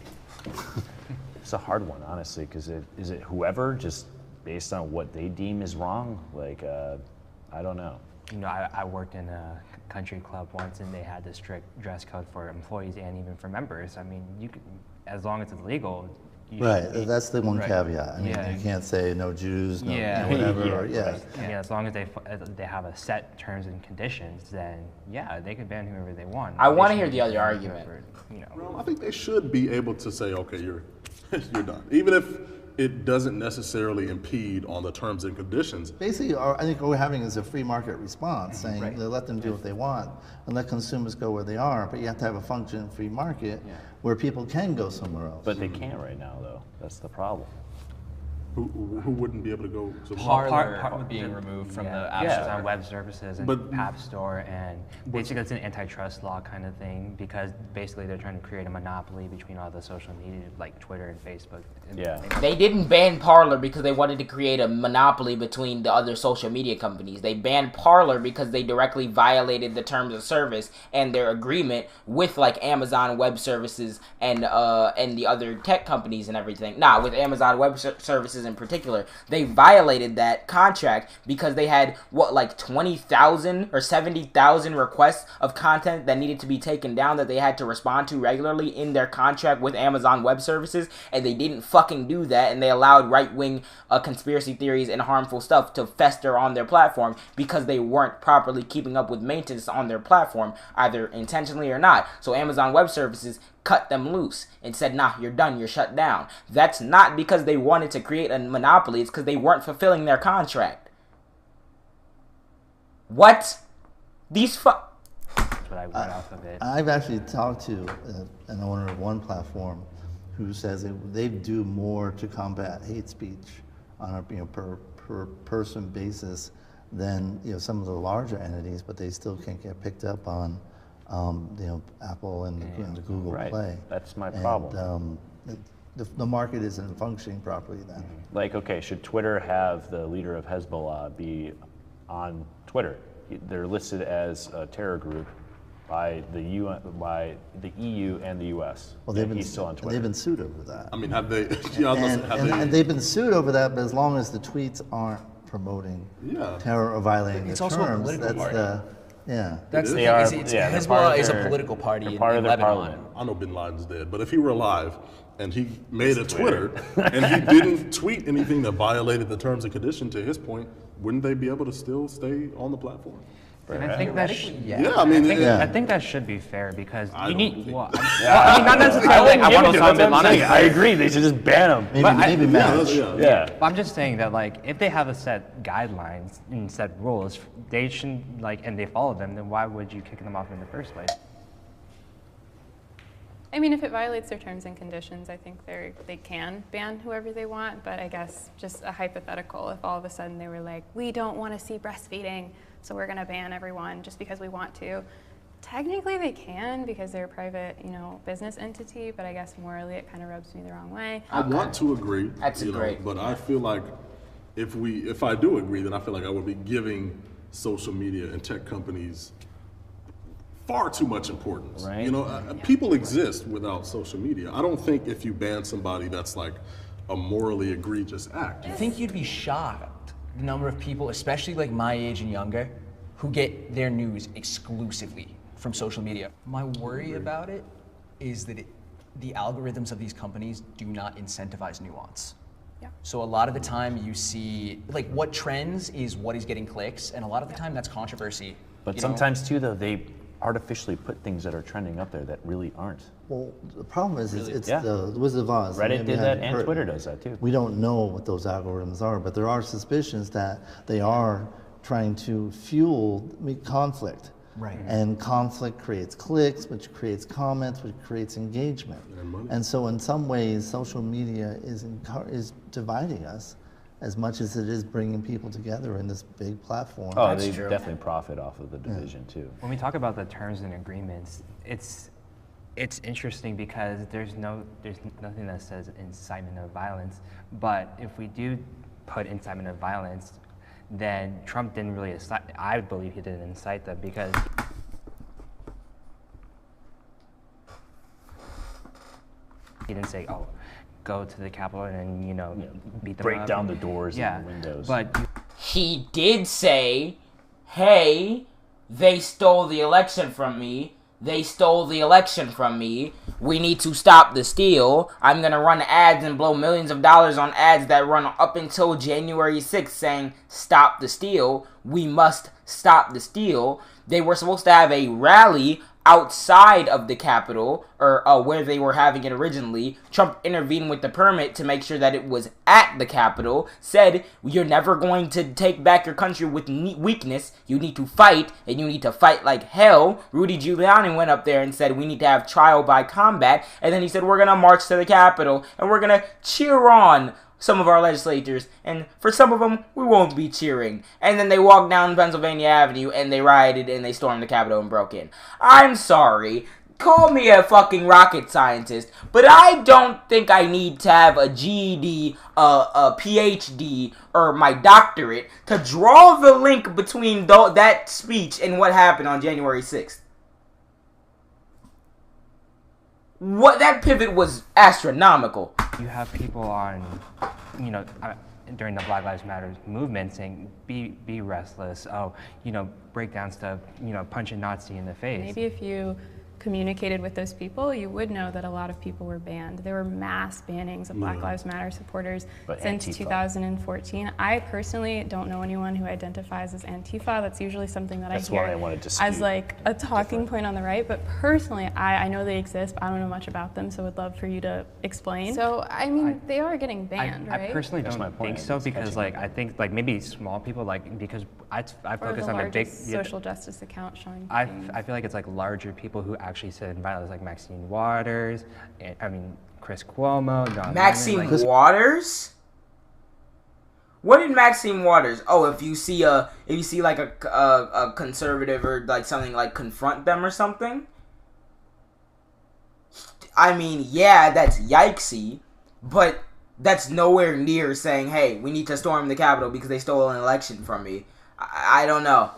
It's a hard one, honestly, because is it whoever, just based on what they deem is wrong? Like, I don't know. You know, I worked in a country club once, and they had this strict dress code for employees and even for members. I mean, you could, as long as it's legal. Right, that's the one caveat. I mean, you can't say no Jews, no, whatever. Right. I mean, as long as they have a set terms and conditions, then yeah, they can ban whoever they want. I want to hear the other argument. You know. Well, I think they should be able to say, okay, you're done, even if it doesn't necessarily impede on the terms and conditions. Basically, I think what we're having is a free market response, saying they let them do what they want and let consumers go where they are, but you have to have a functioning free market where people can go somewhere else. But they can't right now, though. That's the problem. Who wouldn't be able to go to Parler being removed from the App Store. On web services and App Store, and basically it's an antitrust law kind of thing, because basically they're trying to create a monopoly between all the social media like Twitter and Facebook. They didn't ban Parler because they wanted to create a monopoly between the other social media companies. They banned Parler because they directly violated the terms of service and their agreement with, like, Amazon Web Services and the other tech companies and everything. Nah, with Amazon Web Services in particular, they violated that contract because they had, what, like 20,000 or 70,000 requests of content that needed to be taken down that they had to respond to regularly in their contract with Amazon Web Services, and they didn't fucking do that, and they allowed right-wing conspiracy theories and harmful stuff to fester on their platform because they weren't properly keeping up with maintenance on their platform, either intentionally or not. So Amazon Web Services cut them loose and said, nah, you're done, you're shut down. That's not because they wanted to create a monopoly, it's because they weren't fulfilling their contract. What? These That's what I read off of it. I've actually talked to an owner of one platform who says they do more to combat hate speech on a per person basis than some of the larger entities, but they still can't get picked up on Apple and the Google Play. That's my problem. The market isn't functioning properly then. Like, okay, should Twitter have the leader of Hezbollah be on Twitter? They're listed as a terror group by the EU and the US. Well, he's still on Twitter. They've been sued over that. I mean, have they? And they've been sued over that, but as long as the tweets aren't promoting terror or violating the terms, also a political party. That's the thing. Hezbollah is a political party in Lebanon. Parliament. I know Bin Laden's dead, but if he were alive and he made a Twitter and he didn't tweet anything that violated the terms and conditions, to his point, wouldn't they be able to still stay on the platform? And I think that I think that should be fair because I you don't need. think- Well, I mean, not necessarily. I want Osama bin Laden. I agree. They should just ban them. Maybe match. Yeah. But I'm just saying that, like, if they have a set guidelines and set rules, they shouldn't and they follow them. Then why would you kick them off in the first place? I mean, if it violates their terms and conditions, I think they can ban whoever they want. But I guess just a hypothetical, if all of a sudden they were like, we don't want to see breastfeeding, so we're going to ban everyone just because we want to. Technically they can because they're a private, business entity, but I guess morally it kind of rubs me the wrong way. I want to agree. That's great. But I feel like if I do agree, then I feel like I would be giving social media and tech companies far too much importance. Right. People exist without social media. I don't think if you ban somebody that's like a morally egregious act. I think you'd be shocked the number of people, especially like my age and younger, who get their news exclusively from social media. My worry about it is that the algorithms of these companies do not incentivize nuance. Yeah. So a lot of the time you see, like, what trends is what is getting clicks, and a lot of the time that's controversy. But sometimes too, though, they artificially put things that are trending up there that really aren't. Well, the problem is it's the Wizard of Oz. Reddit did that and Twitter does that too. We don't know what those algorithms are, but there are suspicions that they are trying to fuel conflict. Right. And conflict creates clicks, which creates comments, which creates engagement. And so in some ways, social media is dividing us as much as it is bringing people together in this big platform. Oh, they definitely profit off of the division too. When we talk about the terms and agreements, it's interesting because there's nothing that says incitement of violence. But if we do put incitement of violence, then Trump didn't really incite. I believe he didn't incite them because he didn't say, "Oh, go to the Capitol and beat them break up. down the doors and the windows." But he did say, "Hey, they stole the election from me. They stole the election from me. We need to stop the steal. I'm going to run ads and blow millions of dollars on ads that run up until January 6th saying, stop the steal. We must stop the steal." They were supposed to have a rally outside of the Capitol, or where they were having it originally. Trump intervened with the permit to make sure that it was at the Capitol, said, you're never going to take back your country with weakness. You need to fight, and you need to fight like hell. Rudy Giuliani went up there and said, we need to have trial by combat. And then he said, we're going to march to the Capitol, and we're going to cheer on some of our legislators, and for some of them, we won't be cheering. And then they walked down Pennsylvania Avenue, and they rioted, and they stormed the Capitol and broke in. I'm sorry. Call me a fucking rocket scientist, but I don't think I need to have a GED, a PhD, or my doctorate to draw the link between that speech and what happened on January 6th. That pivot was astronomical. you have people on, during the Black Lives Matter movement saying, be restless, break down stuff, punch a Nazi in the face. Maybe if you communicated with those people, you would know that a lot of people were banned. There were mass bannings of Black Lives Matter supporters since Antifa. 2014. I personally don't know anyone who identifies as Antifa. That's usually something that I hear why I wanted to as like a talking point on the right. But personally, I know they exist, but I don't know much about them, so would love for you to explain. So, I mean, they are getting banned, right? I personally don't think so, because like I think like maybe small people, like because I focus on the big social justice account showing. I feel like it's like larger people who actually sit in violence, like Maxine Waters, and, I mean Chris Cuomo, Don Maxine Lemon, like, Waters. What did Maxine Waters? Oh, if you see like a conservative or like something, like confront them or something. I mean, yeah, that's yikesy, but that's nowhere near saying, hey, we need to storm the Capitol because they stole an election from me. I don't know.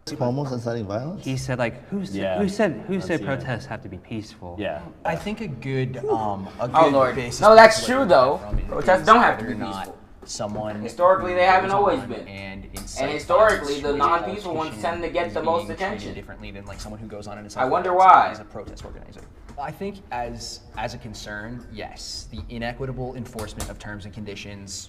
Cuomo's inciting violence? He said like, who said protests have to be peaceful? Yeah. I think a good Oh Lord, no, that's true though. Protests don't have to be peaceful. Someone historically they haven't always been, and historically the non-peaceful ones tend to get the most attention. Differently than like someone who goes on and I wonder why. As a protest organizer. I think as a concern, yes, the inequitable enforcement of terms and conditions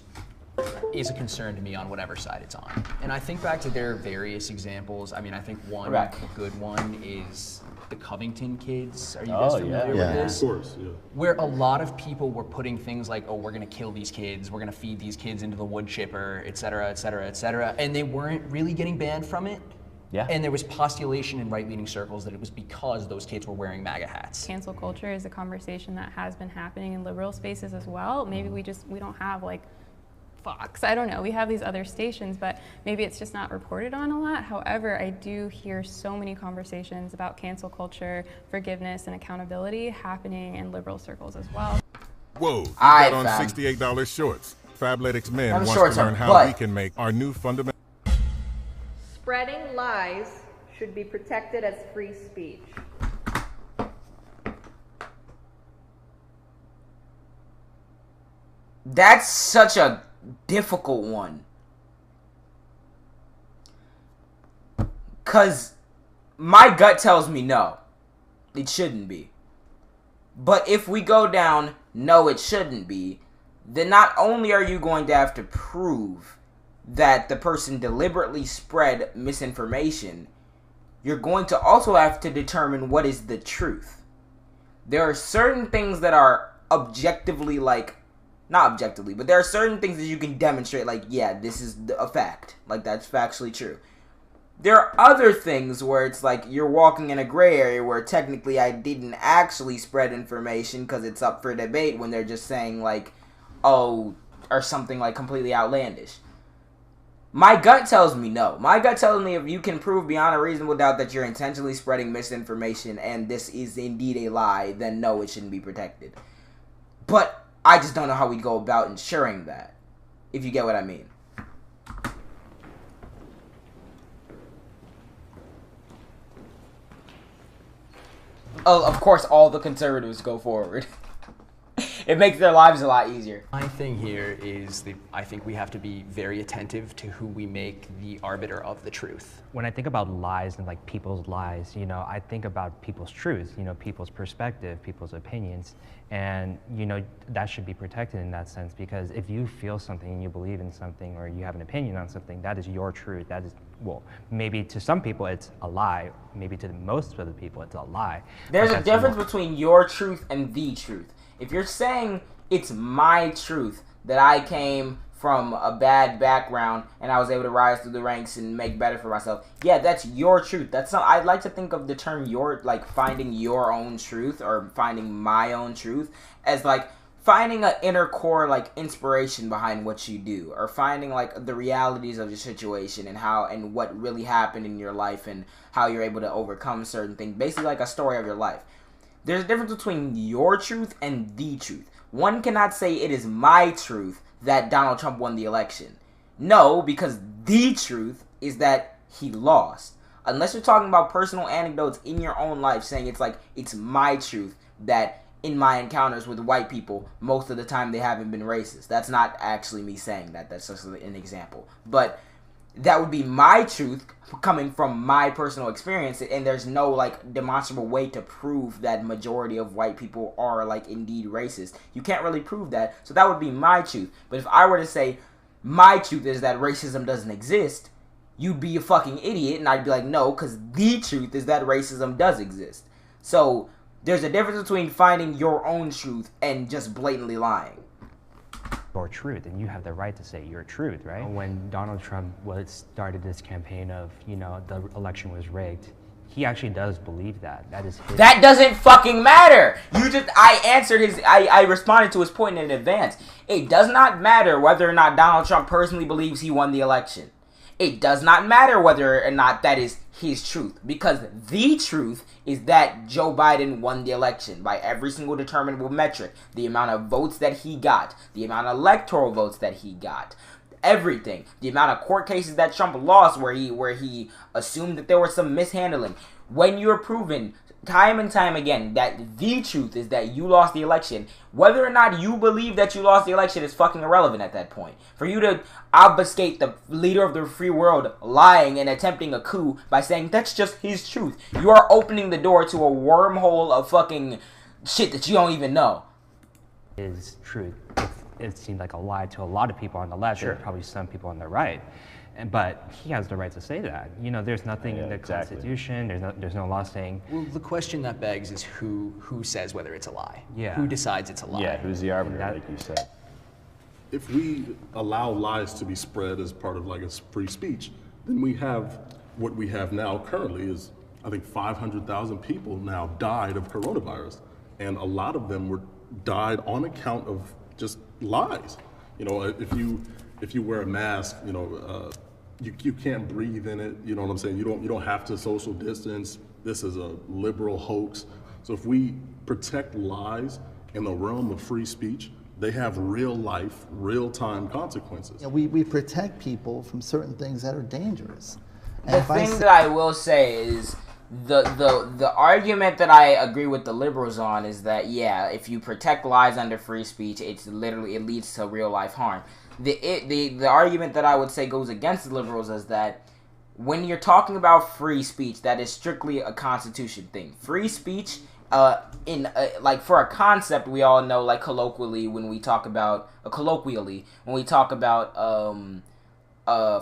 is a concern to me on whatever side it's on. And I think back to their various examples. I mean, I think one good one is the Covington kids. Are you guys familiar with this? Of course, yeah. Where a lot of people were putting things like, oh, we're going to kill these kids, we're going to feed these kids into the wood chipper, et cetera, et cetera, et cetera. And they weren't really getting banned from it. Yeah. And there was postulation in right-leaning circles that it was because those kids were wearing MAGA hats. Cancel culture is a conversation that has been happening in liberal spaces as well. Maybe we don't have like Fox. I don't know. We have these other stations, but maybe it's just not reported on a lot. However, I do hear so many conversations about cancel culture, forgiveness, and accountability happening in liberal circles as well. Whoa, you got on $68 shorts. Fabletics Men wants to learn how we can make our new fundamental. Spreading lies should be protected as free speech. That's such a difficult one. 'Cause my gut tells me no. It shouldn't be. But if we go down, no, it shouldn't be, then not only are you going to have to prove that the person deliberately spread misinformation, you're going to also have to determine what is the truth. There are certain things that are objectively, like, not objectively, but there are certain things that you can demonstrate, like, yeah, this is a fact. Like, that's factually true. There are other things where it's like you're walking in a gray area where technically I didn't actually spread information because it's up for debate when they're just saying, like, oh, or something, like, completely outlandish. My gut tells me no. My gut tells me if you can prove beyond a reasonable doubt that you're intentionally spreading misinformation and this is indeed a lie, then no, it shouldn't be protected. But I just don't know how we go about ensuring that, if you get what I mean. Oh, of course, all the conservatives go forward. It makes their lives a lot easier. My thing here is that I think we have to be very attentive to who we make the arbiter of the truth. When I think about lies and like people's lies, you know, I think about people's truths, you know, people's perspective, people's opinions, and you know, that should be protected in that sense, because if you feel something and you believe in something or you have an opinion on something, that is your truth. That is, well, maybe to some people it's a lie, maybe to most of the people it's a lie. There's a difference between your truth and the truth. If you're saying it's my truth that I came from a bad background and I was able to rise through the ranks and make better for myself, yeah, that's your truth. That's not, I'd like to think of the term your, like, finding your own truth or finding my own truth as like finding an inner core, like, inspiration behind what you do, or finding like the realities of your situation and how and what really happened in your life and how you're able to overcome certain things. Basically like a story of your life. There's a difference between your truth and the truth. One cannot say it is my truth that Donald Trump won the election. No, because the truth is that he lost. Unless you're talking about personal anecdotes in your own life, saying it's like, it's my truth that in my encounters with white people, most of the time they haven't been racist. That's not actually me saying that. That's just an example. But that would be my truth coming from my personal experience, and there's no like demonstrable way to prove that majority of white people are like indeed racist. You can't really prove that, so that would be my truth. But if I were to say my truth is that racism doesn't exist, you'd be a fucking idiot, and I'd be like, no, because the truth is that racism does exist. So there's a difference between finding your own truth and just blatantly lying. Your truth, and you have the right to say your truth, right? When Donald Trump started this campaign of, you know, the election was rigged, he actually does believe that. That is his. That doesn't fucking matter. I responded to his point in advance. It does not matter whether or not Donald Trump personally believes he won the election. It does not matter whether or not that is his truth, because the truth is that Joe Biden won the election by every single determinable metric. The amount of votes that he got, the amount of electoral votes that he got, everything. The amount of court cases that Trump lost where he assumed that there was some mishandling. When you're proven time and time again that the truth is that you lost the election, whether or not you believe that you lost the election is fucking irrelevant at that point. For you to obfuscate the leader of the free world lying and attempting a coup by saying that's just his truth, you are opening the door to a wormhole of fucking shit that you don't even know. Is truth. It seemed like a lie to a lot of people on the left, Sure. and probably some people on the right. But he has the right to say that. You know, there's nothing in the Constitution. There's no law saying. Well, the question that begs is who says whether it's a lie. Yeah. Who decides it's a lie? Yeah, who's the arbiter, like you said. If we allow lies to be spread as part of like a free speech, then we have what we have now currently is, I think 500,000 people now died of coronavirus. And a lot of them died on account of just lies. You know, if you wear a mask, you know, you can't breathe in it. You know what I'm saying? You don't have to social distance. This is a liberal hoax. So if we protect lies in the realm of free speech, they have real life, real time consequences. You know, we protect people from certain things that are dangerous. And The thing that I will say is the argument that I agree with the liberals on is that, yeah, if you protect lies under free speech, it leads to real life harm. The argument that I would say goes against the liberals is that when you're talking about free speech, that is strictly a constitution thing. Free speech, like for a concept, we all know, like colloquially when we talk about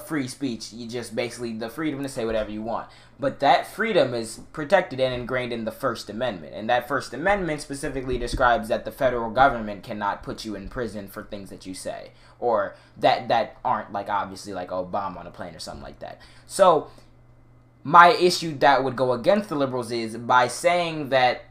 free speech, you just basically the freedom to say whatever you want. But that freedom is protected and ingrained in the First Amendment. And that First Amendment specifically describes that the federal government cannot put you in prison for things that you say. Or that aren't, like, obviously, like, a bomb on a plane or something like that. So, my issue that would go against the liberals is by saying that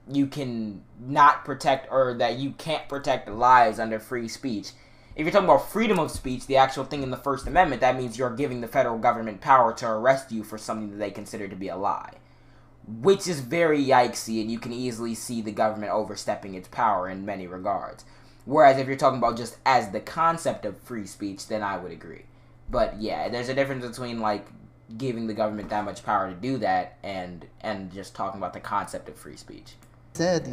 you can not protect, or that you can't protect lies under free speech. If you're talking about freedom of speech, the actual thing in the First Amendment, that means you're giving the federal government power to arrest you for something that they consider to be a lie. Which is very yikesy, and you can easily see the government overstepping its power in many regards. Whereas if you're talking about just as the concept of free speech, then I would agree. But yeah, there's a difference between like giving the government that much power to do that and just talking about the concept of free speech. Said,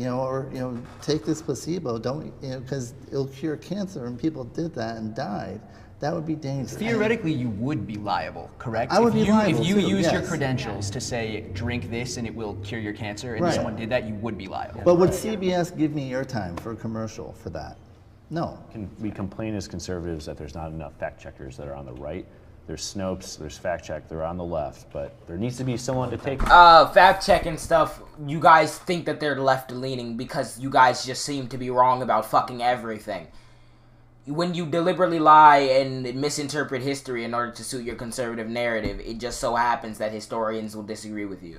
take this placebo, don't, because it'll cure cancer, and people did that and died. That would be dangerous. Theoretically, you would be liable, correct? I would be liable If you too, use your yes. credentials to say, drink this and it will cure your cancer, and Right. someone did that, you would be liable. But would CBS give me airtime for a commercial for that? No. We complain as conservatives that there's not enough fact checkers that are on the right. There's Snopes, there's fact check, they're on the left, but there needs to be someone to take. Fact check and stuff, you guys think that they're left leaning because you guys just seem to be wrong about fucking everything. When you deliberately lie and misinterpret history in order to suit your conservative narrative, it just so happens that historians will disagree with you.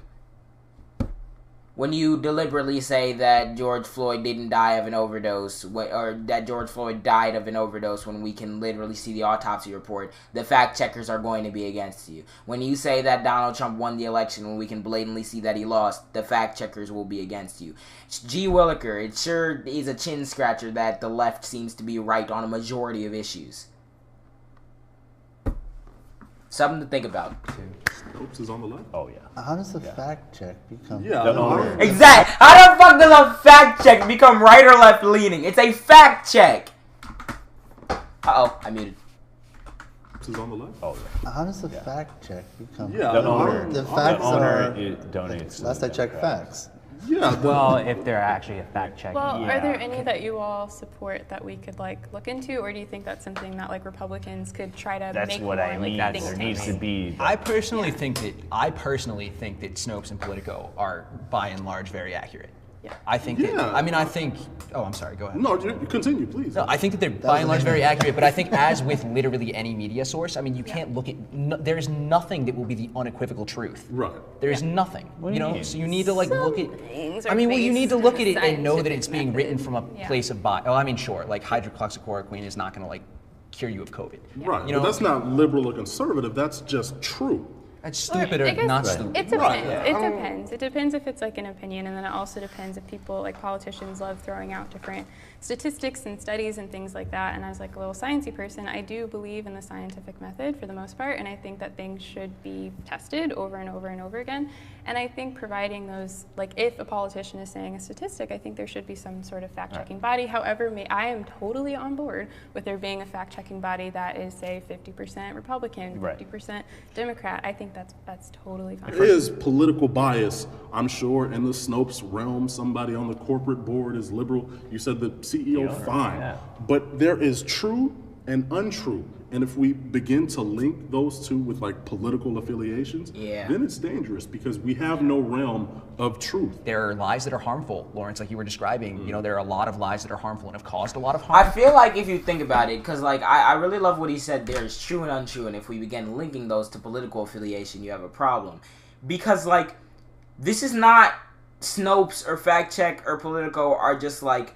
When you deliberately say that George Floyd didn't die of an overdose, or that George Floyd died of an overdose when we can literally see the autopsy report, the fact checkers are going to be against you. When you say that Donald Trump won the election when we can blatantly see that he lost, the fact checkers will be against you. G. Williker, it sure is a chin scratcher that the left seems to be right on a majority of issues. Something to think about. Snopes is on the left. Oh yeah. How does a fact check become? Exactly. How the fuck does a fact check become right or left leaning? It's a fact check. Uh-oh, I muted. Snopes is on the left. Oh, yeah. How does the fact check become? Yeah, the facts are. Donates. Last I checked, facts. Yeah. Well, if they're actually a fact check. Well, are there any that you all support that we could like look into, or do you think that's something that like Republicans could try to That's make what more I like mean. think There needs to tanks? be. I personally think that Snopes and Politico are by and large very accurate. Yeah. I think that, I mean, I think, oh, I'm sorry, go ahead. No, you continue, please. No, I think that they're by and large very accurate, but I think as with literally any media source, I mean, you can't look at, there's nothing that will be the unequivocal truth. Right. There's nothing, you know, so you need to like look at, things I are mean, well, you need to look at it and know that scientific it's being written from a Yeah. place of bias. Oh, I mean, sure, like hydroxychloroquine is not gonna like cure you of COVID. Right. You know, But that's not liberal or conservative. That's just true. That's stupid or I guess not stupid. It depends. It depends. It depends if it's like an opinion, and then it also depends if people, like politicians, love throwing out different statistics and studies and things like that. And as like a little sciencey person, I do believe in the scientific method for the most part, and I think that things should be tested over and over and over again. And I think providing those, like if a politician is saying a statistic, I think there should be some sort of fact-checking body. However, I am totally on board with there being a fact-checking body that is, say, 50% Republican, 50% Democrat. I think that's totally fine. There is political bias, I'm sure, in the Snopes realm. Somebody on the corporate board is liberal. You said the CEO, fine. But there is true and untrue. And if we begin to link those two with like political affiliations, then it's dangerous because we have no realm of truth. There are lies that are harmful, Lawrence, like you were describing. You know, there are a lot of lies that are harmful and have caused a lot of harm. I feel like if you think about it, because like I really love what he said, there's true and untrue, and if we begin linking those to political affiliation, you have a problem. Because like, this is not Snopes or Fact Check or Politico are just like,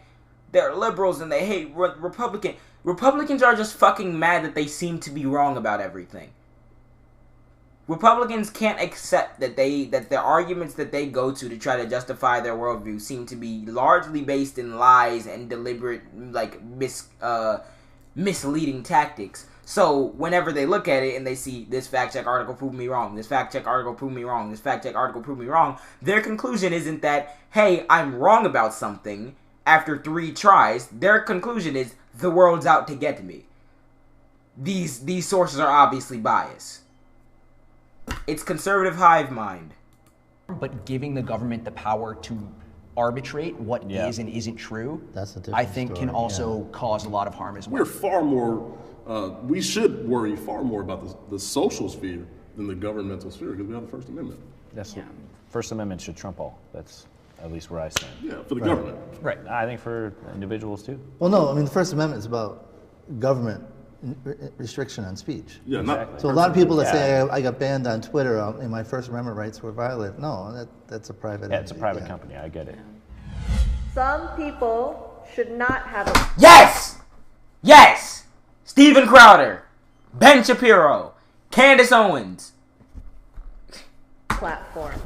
they're liberals and they hate Republican. Republicans are just fucking mad that they seem to be wrong about everything. Republicans can't accept that the arguments that they go to try to justify their worldview seem to be largely based in lies and deliberate like misleading tactics. So whenever they look at it and they see this fact check article proved me wrong, this fact check article proved me wrong, this fact check article proved me wrong, their conclusion isn't that, hey, I'm wrong about something after 3 tries. Their conclusion is the world's out to get me. These sources are obviously biased. It's conservative hive mind. But giving the government the power to arbitrate what is and isn't true, that's a I think can also cause a lot of harm as well. We're far more, we should worry far more about the social sphere than the governmental sphere because we have the First Amendment. That's First Amendment should trump all. That's at least where I stand. Yeah, for the government. Right. I think for individuals too. Well, no, I mean the First Amendment is about government restriction on speech. Yeah, exactly. So a lot of people that say I got banned on Twitter and my First Amendment rights were violated. No, that's a private. Yeah, it's a private company. I get it. Some people should not have a... Yes! Steven Crowder, Ben Shapiro, Candace Owens. platform.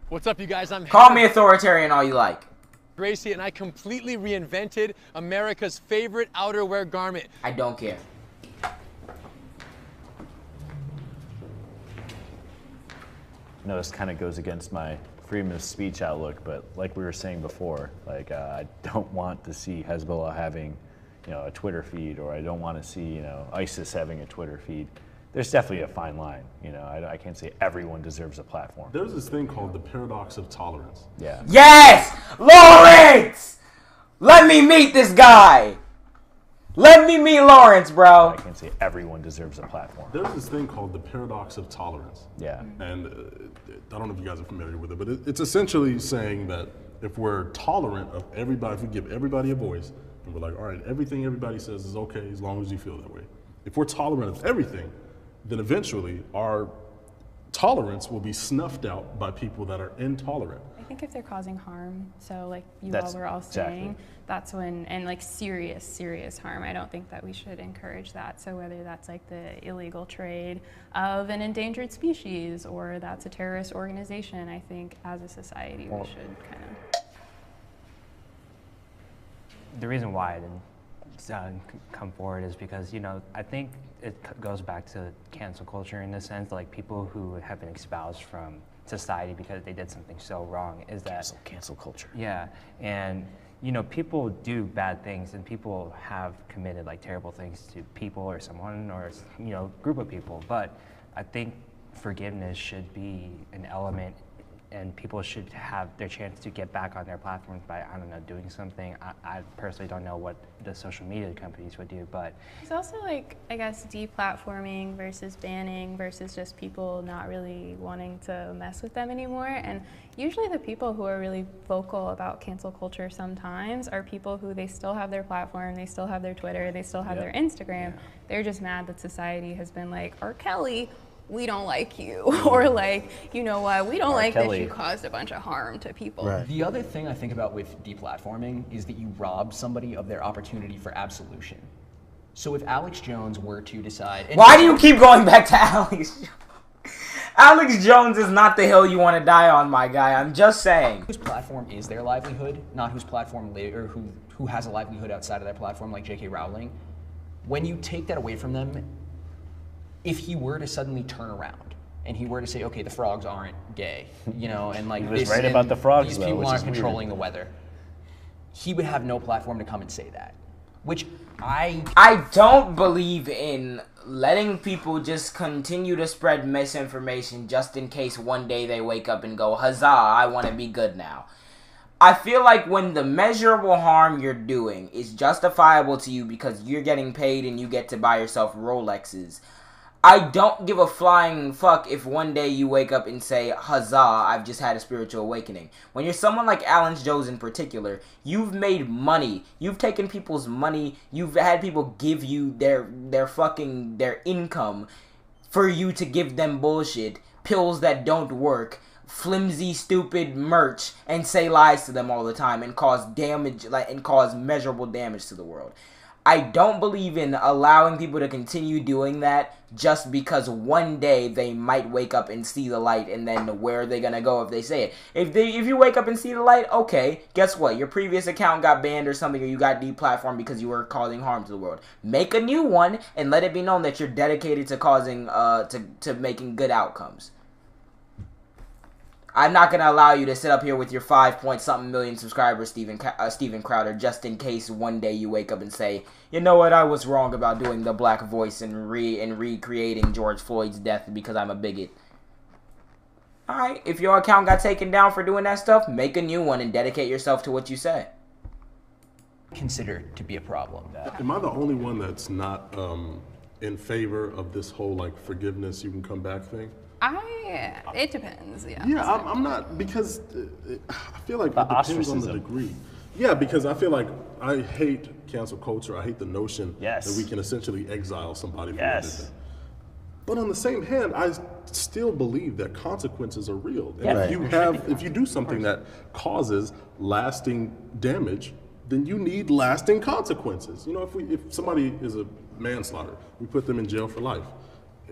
What's up, you guys? Call me authoritarian all you like. Gracie, and I completely reinvented America's favorite outerwear garment. I don't care. I know this kind of goes against my freedom of speech outlook, but like we were saying before, like I don't want to see Hezbollah having, a Twitter feed, or I don't want to see, ISIS having a Twitter feed. There's definitely a fine line. I can't say everyone deserves a platform. There's this thing called the paradox of tolerance. Yeah. Yes! Lawrence! Let me meet this guy! Let me meet Lawrence, bro! I can't say everyone deserves a platform. There's this thing called the paradox of tolerance. Yeah. And I don't know if you guys are familiar with it, but it's essentially saying that if we're tolerant of everybody, if we give everybody a voice, and we're like, all right, everything everybody says is okay as long as you feel that way. If we're tolerant of everything, then eventually our tolerance will be snuffed out by people that are intolerant. I think if they're causing harm, so like That's all were all saying, exactly. that's when, and like serious harm, I don't think that we should encourage that. So whether that's like the illegal trade of an endangered species or that's a terrorist organization, I think as a society we should kind of. The reason why I didn't come forward is because, I think it goes back to cancel culture in the sense, like people who have been espoused from society because they did something so wrong is that... Cancel culture. Yeah, and, you know, people do bad things, and people have committed like terrible things to people or someone or, you know, group of people. But I think forgiveness should be an element, and people should have their chance to get back on their platforms by, I don't know, doing something. I personally don't know what the social media companies would do, but It's also like, I guess, deplatforming versus banning versus just people not really wanting to mess with them anymore. And usually the people who are really vocal about cancel culture sometimes are people who they still have their platform, they still have their Twitter, they still have their Instagram. They're just mad that society has been like, R. Kelly, we don't like you, or like, you know what, we don't like that you caused a bunch of harm to people. The other thing I think about with deplatforming is that you rob somebody of their opportunity for absolution. So if Alex Jones were to decide... Why do you keep going back to Alex Jones? Alex Jones is not the hill you want to die on, my guy. I'm just saying. Whose platform is their livelihood, not whose platform or who has a livelihood outside of their platform, like J.K. Rowling. When you take that away from them, if he were to suddenly turn around and he were to say, okay, the frogs aren't gay, you know, and like he was right about the frogs, these though, people which aren't is weird. controlling the weather, he would have no platform to come and say that. Which I don't believe in letting people just continue to spread misinformation just in case one day they wake up and go, huzzah, I want to be good now. I feel like when the measurable harm you're doing is justifiable to you because you're getting paid and you get to buy yourself Rolexes, I don't give a flying fuck if one day you wake up and say, huzzah, I've just had a spiritual awakening. When you're someone like Alex Jones in particular, you've made money. You've taken people's money. You've had people give you their income for you to give them bullshit, pills that don't work, flimsy, stupid merch, and say lies to them all the time and cause damage, and cause measurable damage to the world. I don't believe in allowing people to continue doing that just because one day they might wake up and see the light, and then where are they gonna go if they say it? If you wake up and see the light, okay, guess what? Your previous account got banned or something, or you got deplatformed because you were causing harm to the world. Make a new one and let it be known that you're dedicated to causing to making good outcomes. I'm not going to allow you to sit up here with your 5-point-something million subscribers, Steven Crowder, just in case one day you wake up and say, you know what, I was wrong about doing the black voice and recreating George Floyd's death because I'm a bigot. Alright, if your account got taken down for doing that stuff, make a new one and dedicate yourself to what you say. Consider to be a problem. Am I the only one that's not in favor of this whole, like, forgiveness, you can come back thing? It depends, yeah. Yeah, I'm not, because I feel like it depends on the degree. Yeah, because I feel like I hate cancel culture. I hate the notion that we can essentially exile somebody from anything. But on the same hand, I still believe that consequences are real. And if you do something that causes lasting damage, then you need lasting consequences. You know, if somebody is a manslaughter, we put them in jail for life.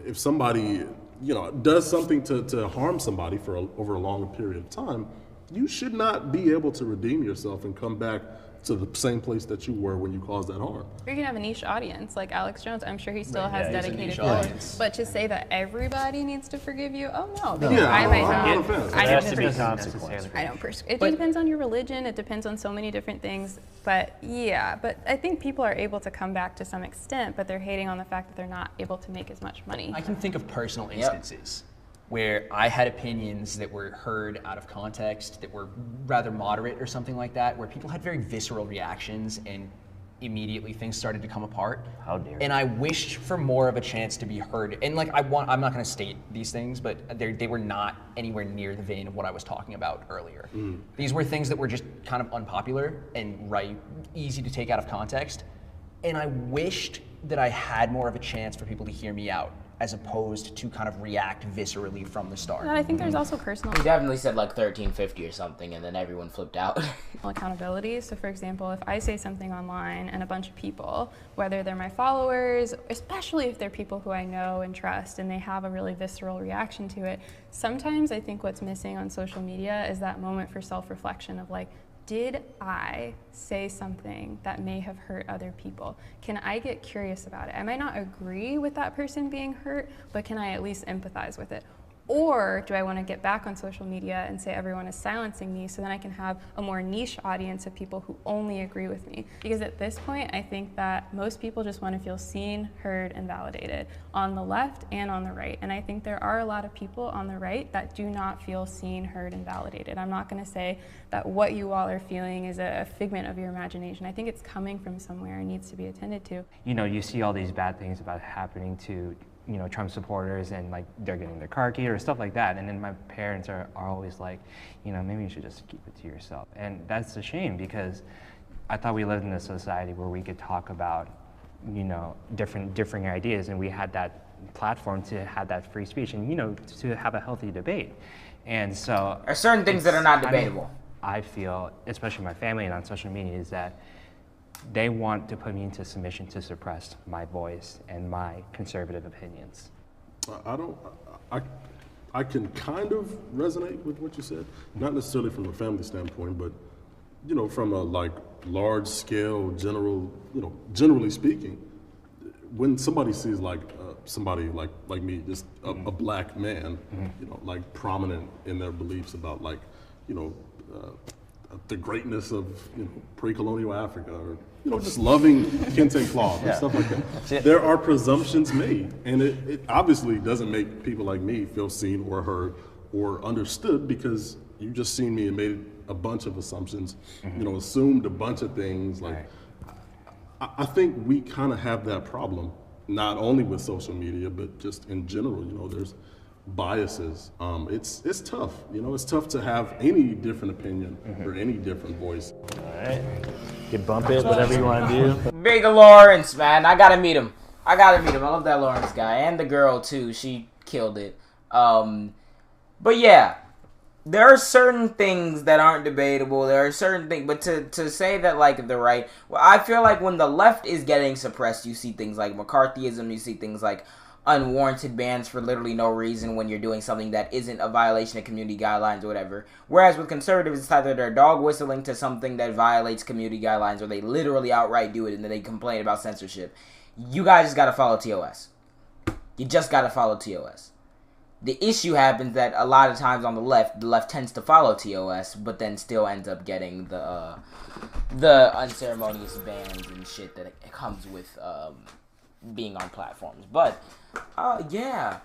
If somebody, you know, does something to harm somebody for over a long period of time, you should not be able to redeem yourself and come back to the same place that you were when you caused that harm. You're gonna have a niche audience like Alex Jones. I'm sure he still has dedicated followers. But to say that everybody needs to forgive you, oh no. Yeah, I might not. There has to be consequences. It depends on your religion. It depends on so many different things. But yeah, but I think people are able to come back to some extent, but they're hating on the fact that they're not able to make as much money. I can think of personal instances where I had opinions that were heard out of context, that were rather moderate or something like that, where people had very visceral reactions and immediately things started to come apart. How dare you. And I wished for more of a chance to be heard. And like I'm not gonna state these things, but they were not anywhere near the vein of what I was talking about earlier. These were things that were just kind of unpopular and easy to take out of context. And I wished that I had more of a chance for people to hear me out, as opposed to kind of react viscerally from the start. And I think there's also personal... He definitely said like 1350 or something, and then everyone flipped out. Accountability. So for example, if I say something online and a bunch of people, whether they're my followers, especially if they're people who I know and trust and they have a really visceral reaction to it, sometimes I think what's missing on social media is that moment for self-reflection of like, did I say something that may have hurt other people? Can I get curious about it? I might not agree with that person being hurt, but can I at least empathize with it? Or do I want to get back on social media and say everyone is silencing me so then I can have a more niche audience of people who only agree with me? Because at this point, I think that most people just want to feel seen, heard, and validated on the left and on the right. And I think there are a lot of people on the right that do not feel seen, heard, and validated. I'm not going to say that what you all are feeling is a figment of your imagination. I think it's coming from somewhere and needs to be attended to. You know, you see all these bad things about happening to, you know, Trump supporters, and like they're getting their car keyed or stuff like that. And then my parents are always like, you know, maybe you should just keep it to yourself. And that's a shame, because I thought we lived in a society where we could talk about, you know, differing ideas, and we had that platform to have that free speech and, you know, to have a healthy debate. And so there are certain things that are not debatable. I feel, especially my family and on social media, is that they want to put me into submission to suppress my voice and my conservative opinions. I can kind of resonate with what you said, not necessarily from a family standpoint, but, you know, from a like large scale, generally speaking, when somebody sees like somebody like me, just a black man, you know, like prominent in their beliefs about like, you know, the greatness of, you know, pre-colonial Africa, or, you know, just loving kente cloth and stuff like that. There are presumptions made, and it obviously doesn't make people like me feel seen or heard or understood, because you just seen me and made a bunch of assumptions, you know, assumed a bunch of things. Like, I think we kind of have that problem, not only with social media, but just in general. You know, there's biases. It's tough. You know, it's tough to have any different opinion or any different voice. All right, you bump it, whatever you want to do. Big Lawrence, man, I gotta meet him. I love that Lawrence guy, and the girl too. She killed it. But yeah, there are certain things that aren't debatable. There are certain things, but to say that like the right, well, I feel like when the left is getting suppressed, you see things like McCarthyism. You see things like unwarranted bans for literally no reason when you're doing something that isn't a violation of community guidelines or whatever. Whereas with conservatives, it's either they're dog whistling to something that violates community guidelines, or they literally outright do it and then they complain about censorship. You guys just gotta follow TOS. You just gotta follow TOS. The issue happens that a lot of times on the left tends to follow TOS, but then still ends up getting the unceremonious bans and shit that it comes with being on platforms. But yeah.